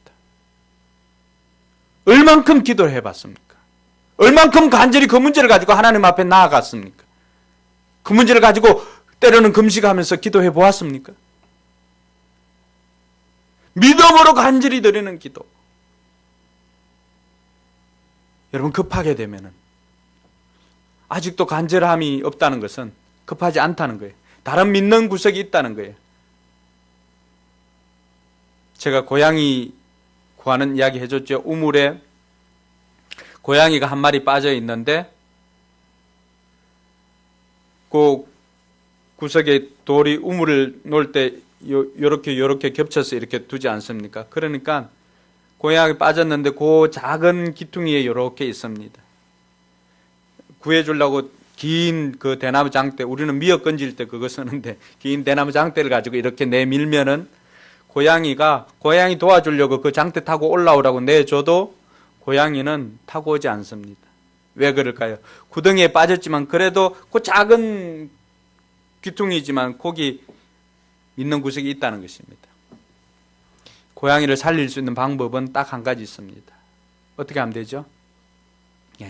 얼만큼 기도를 해봤습니까? 얼만큼 간절히 그 문제를 가지고 하나님 앞에 나아갔습니까? 그 문제를 가지고 때로는 금식하면서 기도해 보았습니까? 믿음으로 간절히 드리는 기도. 여러분 급하게 되면은 아직도 간절함이 없다는 것은 급하지 않다는 거예요. 다른 믿는 구석이 있다는 거예요. 제가 고양이 구하는 이야기 해줬죠. 우물에 고양이가 한 마리 빠져 있는데 그 구석에 돌이 우물을 놓을 때 요렇게 겹쳐서 이렇게 두지 않습니까? 그러니까 고양이 빠졌는데 그 작은 기퉁이에 요렇게 있습니다. 구해주려고 긴 그 대나무 장대, 우리는 미역 건질 때 그거 쓰는데 긴 대나무 장대를 가지고 이렇게 내밀면은 고양이 도와주려고 그 장대 타고 올라오라고 내줘도 고양이는 타고 오지 않습니다. 왜 그럴까요? 구덩이에 빠졌지만 그래도 그 작은 귀퉁이지만 거기 있는 구석이 있다는 것입니다. 고양이를 살릴 수 있는 방법은 딱 한 가지 있습니다. 어떻게 하면 되죠?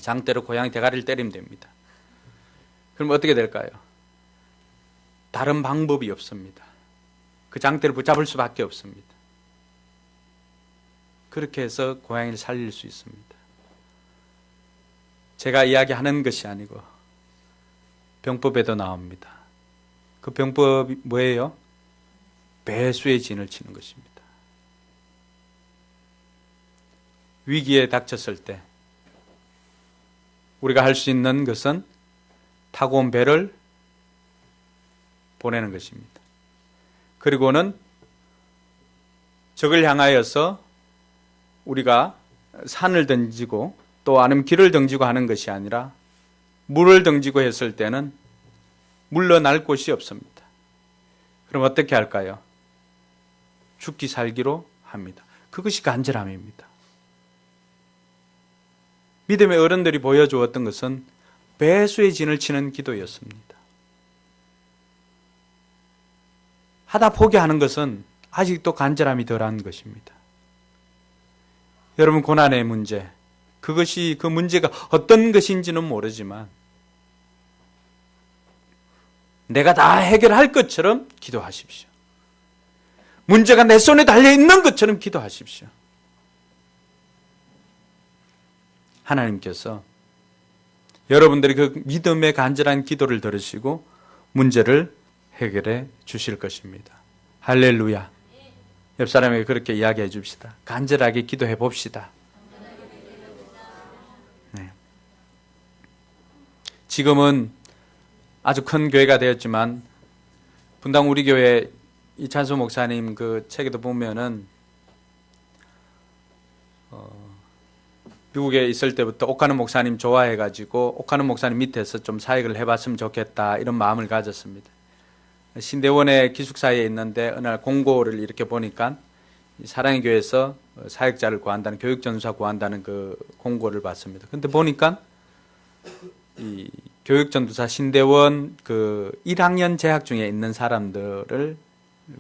장대로 고양이 대가리를 때리면 됩니다. 그럼 어떻게 될까요? 다른 방법이 없습니다. 그 장대를 붙잡을 수밖에 없습니다. 그렇게 해서 고양이를 살릴 수 있습니다. 제가 이야기하는 것이 아니고 병법에도 나옵니다. 그 병법이 뭐예요? 배수의 진을 치는 것입니다. 위기에 닥쳤을 때 우리가 할 수 있는 것은 타고 온 배를 보내는 것입니다. 그리고는 적을 향하여서 우리가 산을 던지고 또 아니면 길을 던지고 하는 것이 아니라 물을 던지고 했을 때는 물러날 곳이 없습니다. 그럼 어떻게 할까요? 죽기 살기로 합니다. 그것이 간절함입니다. 믿음의 어른들이 보여주었던 것은 배수의 진을 치는 기도였습니다. 하다 포기하는 것은 아직도 간절함이 덜한 것입니다. 여러분 고난의 문제, 그 문제가 어떤 것인지는 모르지만 내가 다 해결할 것처럼 기도하십시오. 문제가 내 손에 달려 있는 것처럼 기도하십시오. 하나님께서 여러분들이 그 믿음의 간절한 기도를 들으시고 문제를 해결해 주실 것입니다. 할렐루야. 옆 사람에게 그렇게 이야기해 줍시다. 간절하게 기도해 봅시다. 네. 지금은 아주 큰 교회가 되었지만 분당 우리 교회 이찬수 목사님 그 책에도 보면은 미국에 있을 때부터 옥하는 목사님 좋아해가지고 옥하는 목사님 밑에서 좀 사역을 해봤으면 좋겠다 이런 마음을 가졌습니다. 신대원의 기숙사에 있는데 어느 날 공고를 이렇게 보니까 사랑의 교회에서 사역자를 구한다는 교육전수사 구한다는 그 공고를 봤습니다. 근데 보니까 이 교육전도사 신대원 그 1학년 재학 중에 있는 사람들을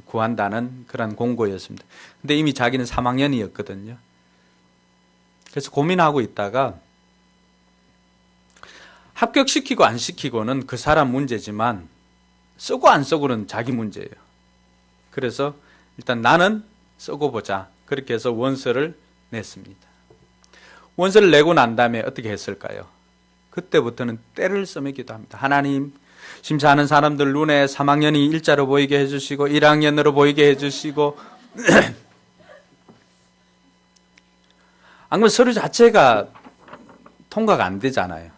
구한다는 그런 공고였습니다. 근데 이미 자기는 3학년이었거든요. 그래서 고민하고 있다가 합격시키고 안 시키고는 그 사람 문제지만 쓰고 안 쓰고는 자기 문제예요. 그래서 일단 나는 쓰고 보자. 그렇게 해서 원서를 냈습니다. 원서를 내고 난 다음에 어떻게 했을까요? 그때부터는 때를 써매기도 합니다. 하나님, 심사하는 사람들 눈에 3학년이 일자로 보이게 해주시고 1학년으로 보이게 해주시고 안 그러면 서류 자체가 통과가 안 되잖아요.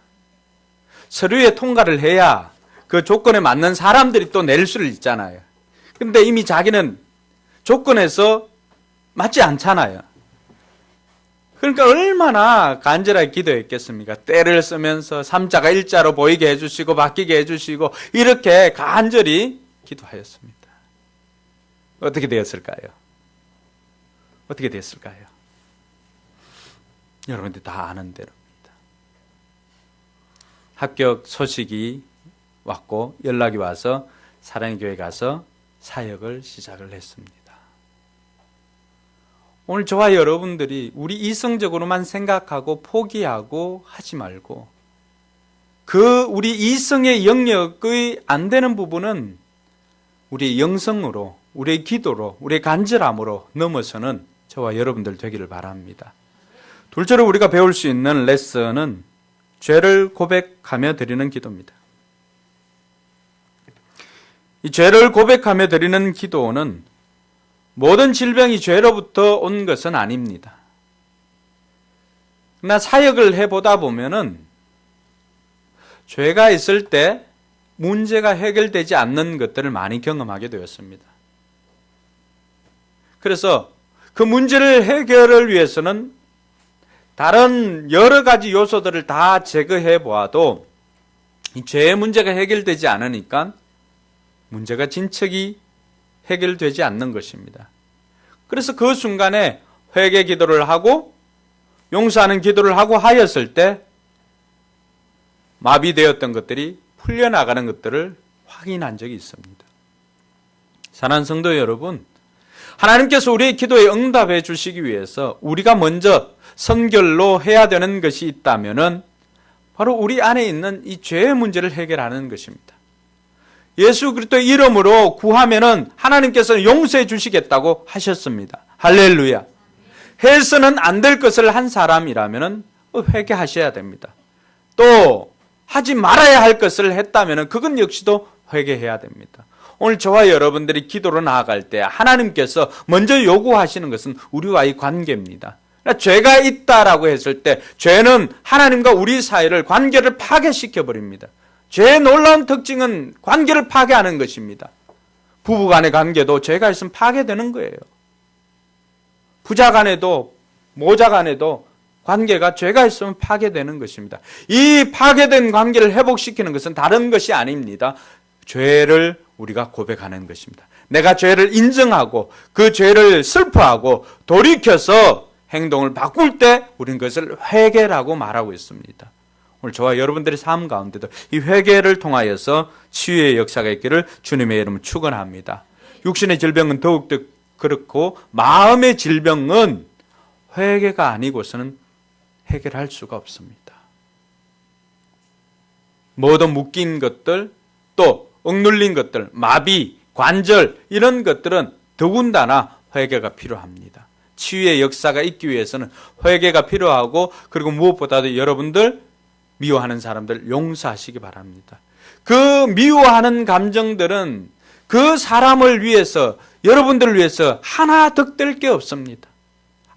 서류에 통과를 해야 그 조건에 맞는 사람들이 또 낼 수를 있잖아요. 근데 이미 자기는 조건에서 맞지 않잖아요. 그러니까 얼마나 간절하게 기도했겠습니까? 때를 쓰면서 삼자가 일자로 보이게 해주시고 바뀌게 해주시고 이렇게 간절히 기도하였습니다. 어떻게 되었을까요? 어떻게 됐을까요? 여러분들 다 아는 대로입니다. 합격 소식이 왔고 연락이 와서 사랑의 교회 가서 사역을 시작을 했습니다. 오늘 저와 여러분들이 우리 이성적으로만 생각하고 포기하고 하지 말고 그 우리 이성의 영역의 안 되는 부분은 우리의 영성으로, 우리의 기도로, 우리의 간절함으로 넘어서는 저와 여러분들 되기를 바랍니다. 둘째로 우리가 배울 수 있는 레슨은 죄를 고백하며 드리는 기도입니다. 이 죄를 고백하며 드리는 기도는 모든 질병이 죄로부터 온 것은 아닙니다. 그러나 사역을 해보다 보면은 죄가 있을 때 문제가 해결되지 않는 것들을 많이 경험하게 되었습니다. 그래서 그 문제를 해결을 위해서는 다른 여러 가지 요소들을 다 제거해 보아도 이 죄의 문제가 해결되지 않으니까 문제가 진척이 해결되지 않는 것입니다. 그래서 그 순간에 회개 기도를 하고 용서하는 기도를 하고 하였을 때 마비되었던 것들이 풀려나가는 것들을 확인한 적이 있습니다. 사랑하는 성도 여러분, 하나님께서 우리의 기도에 응답해 주시기 위해서 우리가 먼저 선결로 해야 되는 것이 있다면은 바로 우리 안에 있는 이 죄의 문제를 해결하는 것입니다. 예수 그리스도의 이름으로 구하면은 하나님께서는 용서해 주시겠다고 하셨습니다. 할렐루야. 해서는 안 될 것을 한 사람이라면은 회개하셔야 됩니다. 또 하지 말아야 할 것을 했다면은 그건 역시도 회개해야 됩니다. 오늘 저와 여러분들이 기도로 나아갈 때 하나님께서 먼저 요구하시는 것은 우리와의 관계입니다. 그러니까 죄가 있다라고 했을 때 죄는 하나님과 우리 사이를 관계를 파괴시켜 버립니다. 죄의 놀라운 특징은 관계를 파괴하는 것입니다. 부부 간의 관계도 죄가 있으면 파괴되는 거예요. 부자 간에도 모자 간에도 관계가 죄가 있으면 파괴되는 것입니다. 이 파괴된 관계를 회복시키는 것은 다른 것이 아닙니다. 죄를 우리가 고백하는 것입니다. 내가 죄를 인정하고 그 죄를 슬퍼하고 돌이켜서 행동을 바꿀 때 우리는 그것을 회개라고 말하고 있습니다. 오늘 저와 여러분들의 삶 가운데도 이 회개를 통하여서 치유의 역사가 있기를 주님의 이름으로 축원합니다. 육신의 질병은 더욱더 그렇고 마음의 질병은 회개가 아니고서는 해결할 수가 없습니다. 모든 묶인 것들, 또 억눌린 것들, 마비, 관절 이런 것들은 더군다나 회개가 필요합니다. 치유의 역사가 있기 위해서는 회개가 필요하고, 그리고 무엇보다도 여러분들 미워하는 사람들 용서하시기 바랍니다. 그 미워하는 감정들은 그 사람을 위해서, 여러분들을 위해서 하나 득될 게 없습니다.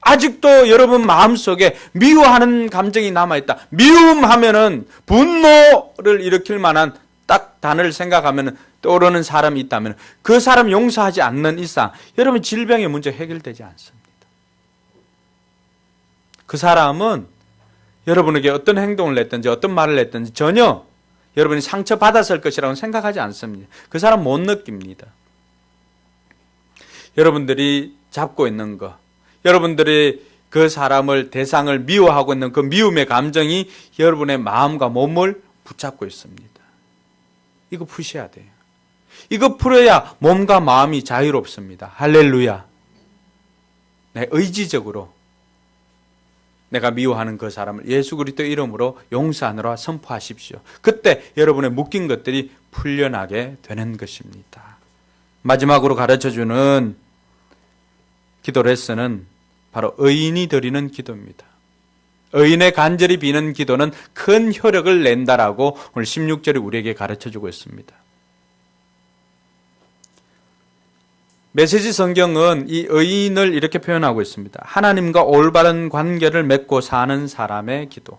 아직도 여러분 마음속에 미워하는 감정이 남아있다. 미움하면은 분노를 일으킬 만한 딱 단어를 생각하면 떠오르는 사람이 있다면 그 사람 용서하지 않는 이상 여러분 질병의 문제 해결되지 않습니다. 그 사람은 여러분에게 어떤 행동을 했든지 어떤 말을 했든지 전혀 여러분이 상처받았을 것이라고 생각하지 않습니다. 그 사람 못 느낍니다. 여러분들이 잡고 있는 것, 여러분들이 그 사람을, 대상을 미워하고 있는 그 미움의 감정이 여러분의 마음과 몸을 붙잡고 있습니다. 이거 푸셔야 돼요. 이거 풀어야 몸과 마음이 자유롭습니다. 할렐루야. 네, 의지적으로 내가 미워하는 그 사람을 예수 그리스도 이름으로 용서하느라 선포하십시오. 그때 여러분의 묶인 것들이 풀려나게 되는 것입니다. 마지막으로 가르쳐주는 기도 레슨은 바로 의인이 드리는 기도입니다. 의인의 간절히 비는 기도는 큰 효력을 낸다라고 오늘 16절에 우리에게 가르쳐주고 있습니다. 메시지 성경은 이 의인을 이렇게 표현하고 있습니다. 하나님과 올바른 관계를 맺고 사는 사람의 기도.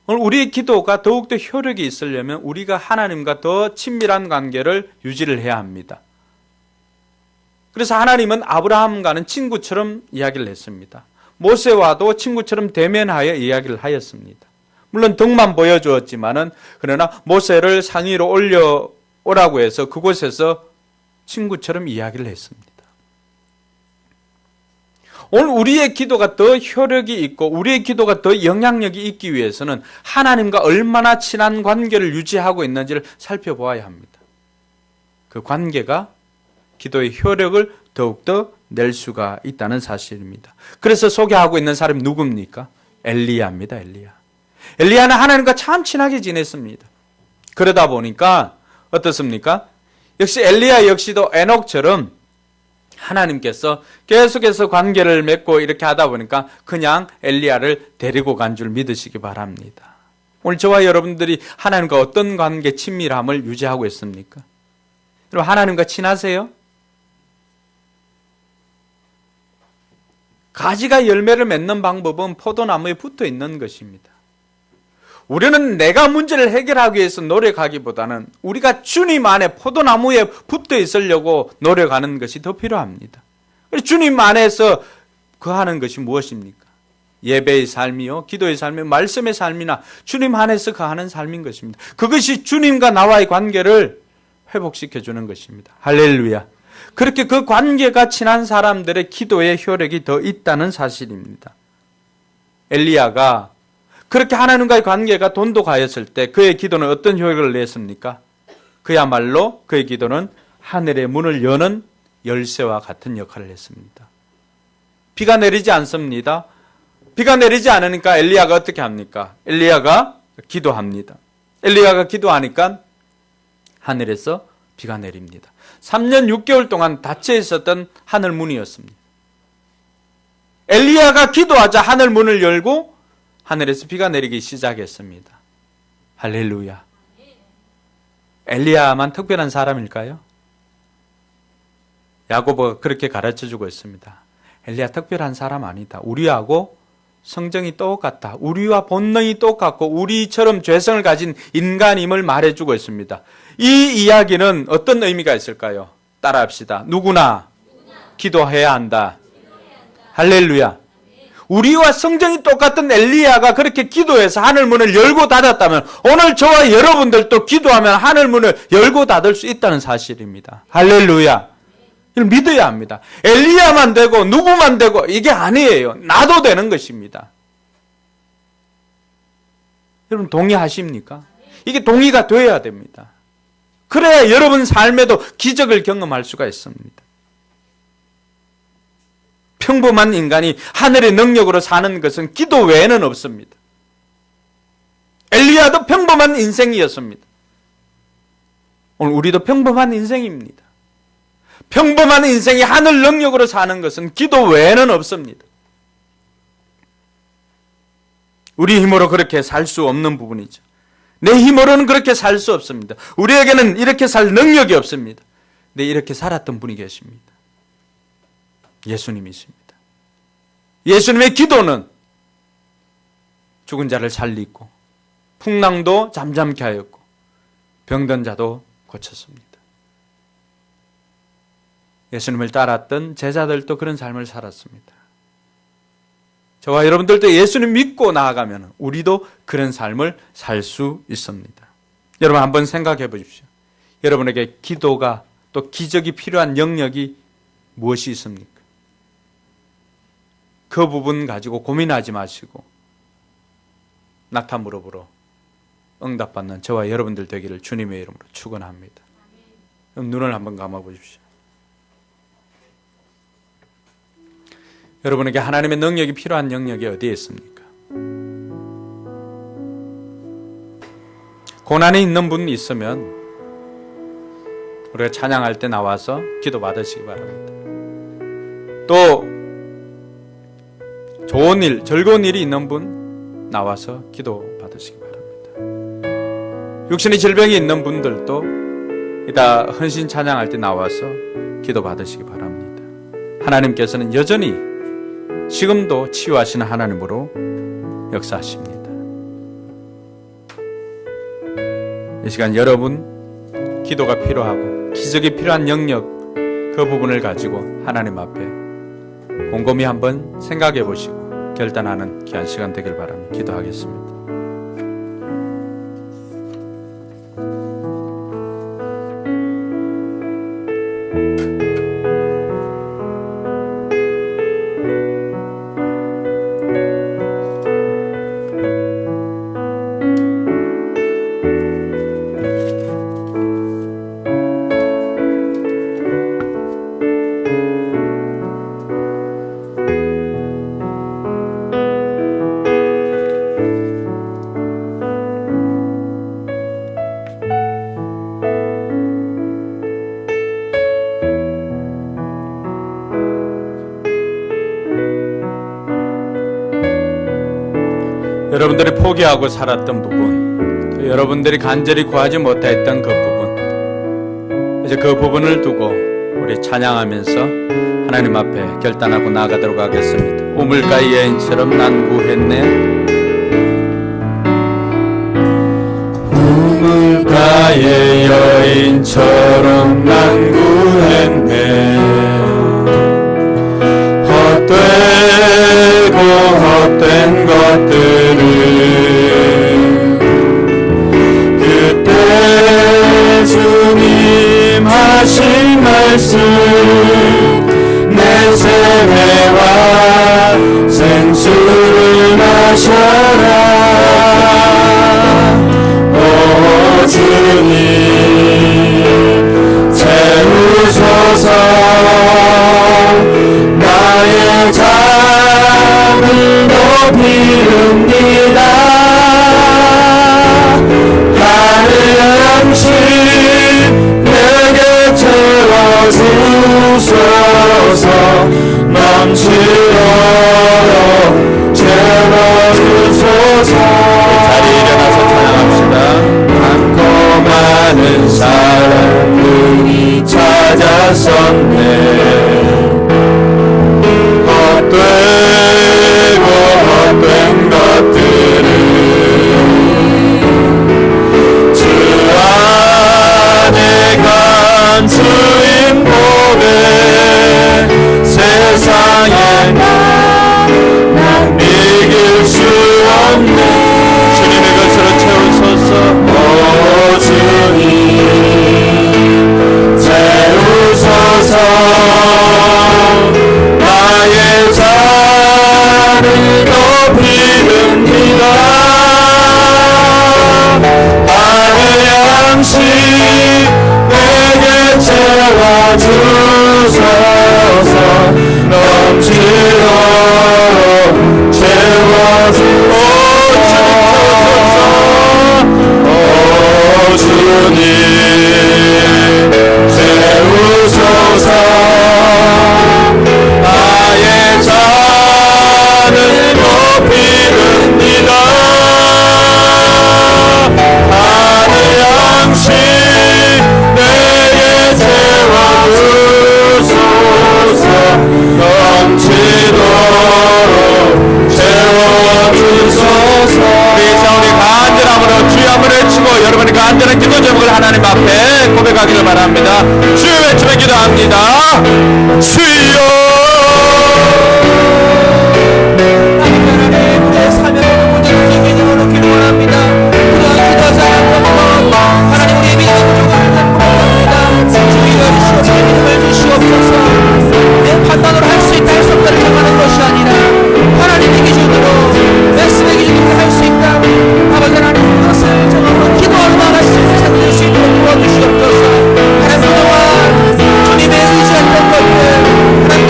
오늘 우리의 기도가 더욱더 효력이 있으려면 우리가 하나님과 더 친밀한 관계를 유지를 해야 합니다. 그래서 하나님은 아브라함과는 친구처럼 이야기를 했습니다. 모세와도 친구처럼 대면하여 이야기를 하였습니다. 물론 덕만 보여주었지만은 그러나 모세를 산 위로 올려오라고 해서 그곳에서 친구처럼 이야기를 했습니다. 오늘 우리의 기도가 더 효력이 있고 우리의 기도가 더 영향력이 있기 위해서는 하나님과 얼마나 친한 관계를 유지하고 있는지를 살펴보아야 합니다. 그 관계가 기도의 효력을 더욱더 낼 수가 있다는 사실입니다. 그래서 소개하고 있는 사람이 누굽니까? 엘리야입니다. 엘리야는 하나님과 참 친하게 지냈습니다. 그러다 보니까 어떻습니까? 역시 엘리야 역시도 에녹처럼 하나님께서 계속해서 관계를 맺고 이렇게 하다 보니까 그냥 엘리야를 데리고 간 줄 믿으시기 바랍니다. 오늘 저와 여러분들이 하나님과 어떤 관계 친밀함을 유지하고 있습니까? 여러분 하나님과 친하세요? 가지가 열매를 맺는 방법은 포도나무에 붙어 있는 것입니다. 우리는 내가 문제를 해결하기 위해서 노력하기보다는 우리가 주님 안에 포도나무에 붙어 있으려고 노력하는 것이 더 필요합니다. 주님 안에서 거하는 것이 무엇입니까? 예배의 삶이요, 기도의 삶이요, 말씀의 삶이나 주님 안에서 거하는 삶인 것입니다. 그것이 주님과 나와의 관계를 회복시켜주는 것입니다. 할렐루야. 그렇게 그 관계가 친한 사람들의 기도의 효력이 더 있다는 사실입니다. 엘리야가 그렇게 하나님과의 관계가 돈독하였을 때 그의 기도는 어떤 효력을 냈습니까? 그야말로 그의 기도는 하늘의 문을 여는 열쇠와 같은 역할을 했습니다. 비가 내리지 않습니다. 비가 내리지 않으니까 엘리야가 어떻게 합니까? 엘리야가 기도합니다. 엘리야가 기도하니까 하늘에서 비가 내립니다. 3년 6개월 동안 닫혀 있었던 하늘 문이었습니다. 엘리야가 기도하자 하늘 문을 열고 하늘에서 비가 내리기 시작했습니다. 할렐루야. 엘리야만 특별한 사람일까요? 야고보가 그렇게 가르쳐주고 있습니다. 엘리야 특별한 사람 아니다. 우리하고 성정이 똑같다. 우리와 본능이 똑같고 우리처럼 죄성을 가진 인간임을 말해주고 있습니다. 이 이야기는 어떤 의미가 있을까요? 따라합시다. 누구나 기도해야 한다. 할렐루야. 우리와 성정이 똑같은 엘리야가 그렇게 기도해서 하늘문을 열고 닫았다면 오늘 저와 여러분들도 기도하면 하늘문을 열고 닫을 수 있다는 사실입니다. 할렐루야. 이걸 믿어야 합니다. 엘리야만 되고 누구만 되고 이게 아니에요. 나도 되는 것입니다. 여러분 동의하십니까? 이게 동의가 돼야 됩니다. 그래야 여러분 삶에도 기적을 경험할 수가 있습니다. 평범한 인간이 하늘의 능력으로 사는 것은 기도 외에는 없습니다. 엘리야도 평범한 인생이었습니다. 오늘 우리도 평범한 인생입니다. 평범한 인생이 하늘 능력으로 사는 것은 기도 외에는 없습니다. 우리 힘으로 그렇게 살 수 없는 부분이죠. 내 힘으로는 그렇게 살 수 없습니다. 우리에게는 이렇게 살 능력이 없습니다. 근데 이렇게 살았던 분이 계십니다. 예수님이십니다. 예수님의 기도는 죽은 자를 살리고 풍랑도 잠잠케 하였고 병든 자도 고쳤습니다. 예수님을 따랐던 제자들도 그런 삶을 살았습니다. 저와 여러분들도 예수님 믿고 나아가면 우리도 그런 삶을 살 수 있습니다. 여러분 한번 생각해 보십시오. 여러분에게 기도가 또 기적이 필요한 영역이 무엇이 있습니까? 그 부분 가지고 고민하지 마시고 낙타 무릎으로 응답받는 저와 여러분들 되기를 주님의 이름으로 축원합니다. 그럼 눈을 한번 감아 보십시오. 여러분에게 하나님의 능력이 필요한 영역이 어디에 있습니까? 고난이 있는 분 있으면 우리가 찬양할 때 나와서 기도 받으시기 바랍니다. 또 좋은 일, 즐거운 일이 있는 분 나와서 기도 받으시기 바랍니다. 육신의 질병이 있는 분들도 이따 헌신 찬양할 때 나와서 기도 받으시기 바랍니다. 하나님께서는 여전히 지금도 치유하시는 하나님으로 역사하십니다. 이 시간 여러분 기도가 필요하고 기적이 필요한 영역 그 부분을 가지고 하나님 앞에 곰곰이 한번 생각해 보시고 결단하는 귀한 시간 되길 바랍니다. 기도하겠습니다. 여러분들이 포기하고 살았던 부분, 또 여러분들이 간절히 구하지 못했던 그 부분, 이제 그 부분을 두고 우리 찬양하면서 하나님 앞에 결단하고 나아가도록 하겠습니다. 우물가의 여인처럼 난 구했네. 우물가의 여인처럼 난 구했네. 헛된 것들을 그때 주님 하신 말씀 내 세매와 생수를 마셔라. 오 주님 채우소서. 나의 잠을 높이옵니다. 다른 양식 내게 채워주소서. 넘치도록 채워주소서. 자리에 일어나서 찬양합시다. 많고 많은 사람들이 찾았었네. 헛되고 헛된 것들 주소서. 우리 우리 간절함으로 주여 한번 외치고 여러분의 간절한 기도 제목을 하나님 앞에 고백하기를 바랍니다. 주여 외치며 기도합니다. 주여. 판단으로 할 수 있다 할 수 없다를 정하는 것이 아니라 하나님의 기준으로 말씀의 기준으로 할 수 있다 아버지 하나님 그것을 정하고 기도하는 말씀을 찾을 수 있도록 도와주시옵소서. 하나님 그동안 주님의 의지했던 것들 하나님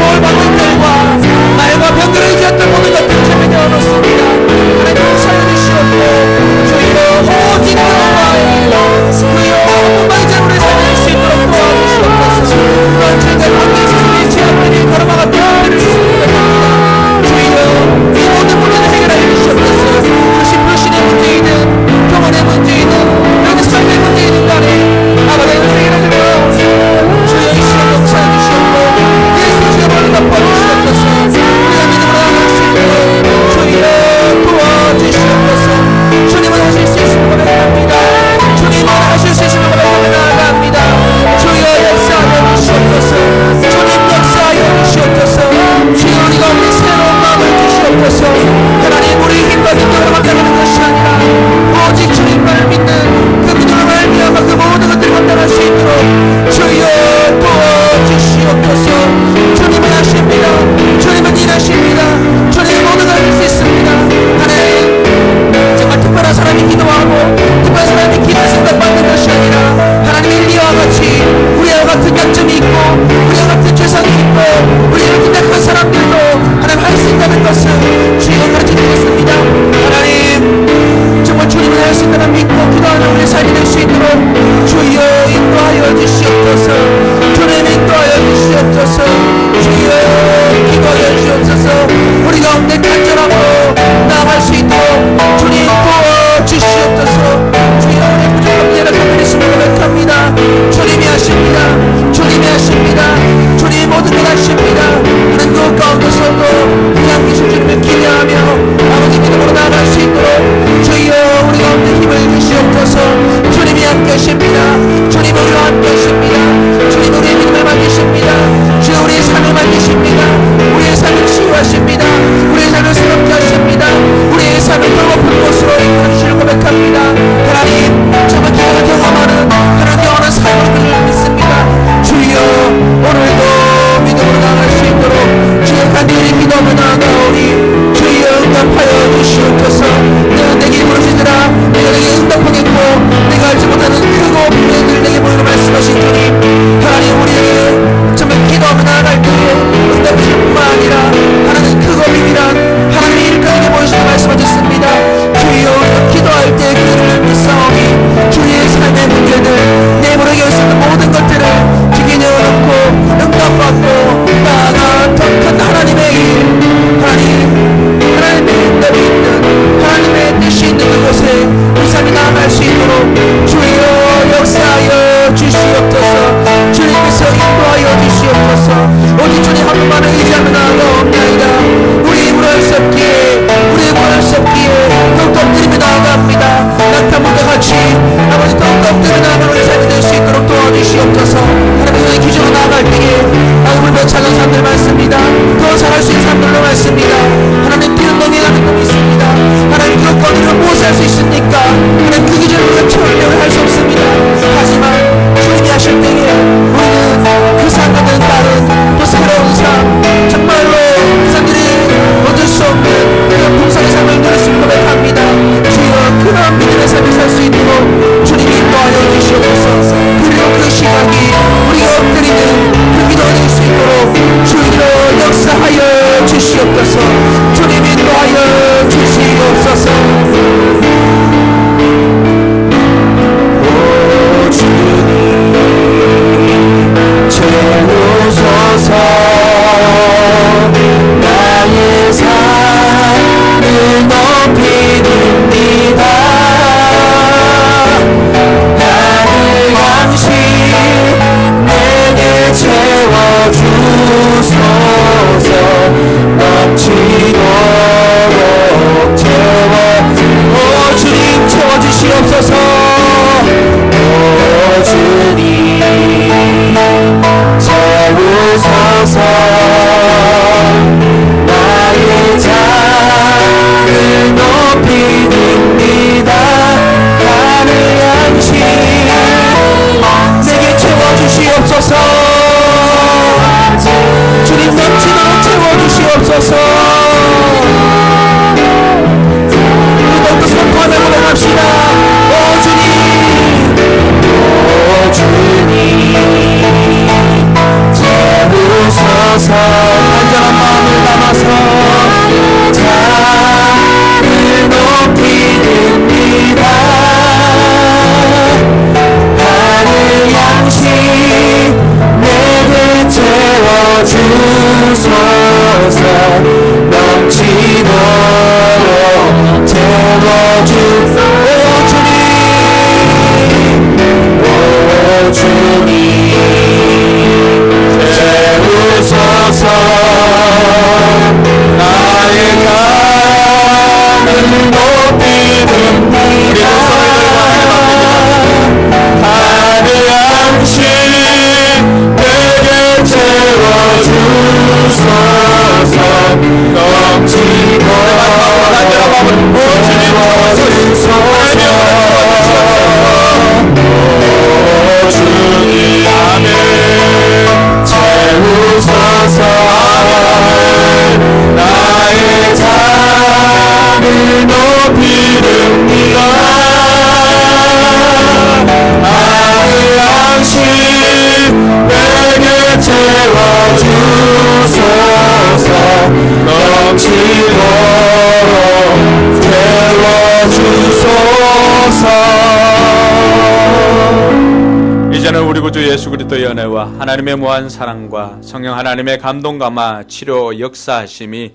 예수 그리스도의 은혜와 하나님의 무한 사랑과 성령 하나님의 감동 감화 치료 역사하심이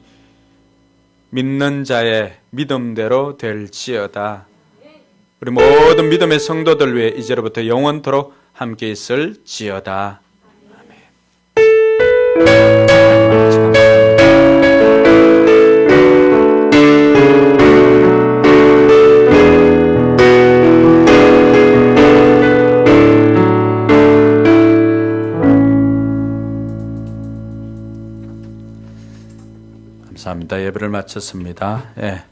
믿는 자의 믿음대로 될지어다. 우리 모든 믿음의 성도들 위해 이제로부터 영원토록 함께 있을지어다. 감사합니다. 예배를 마쳤습니다. 예.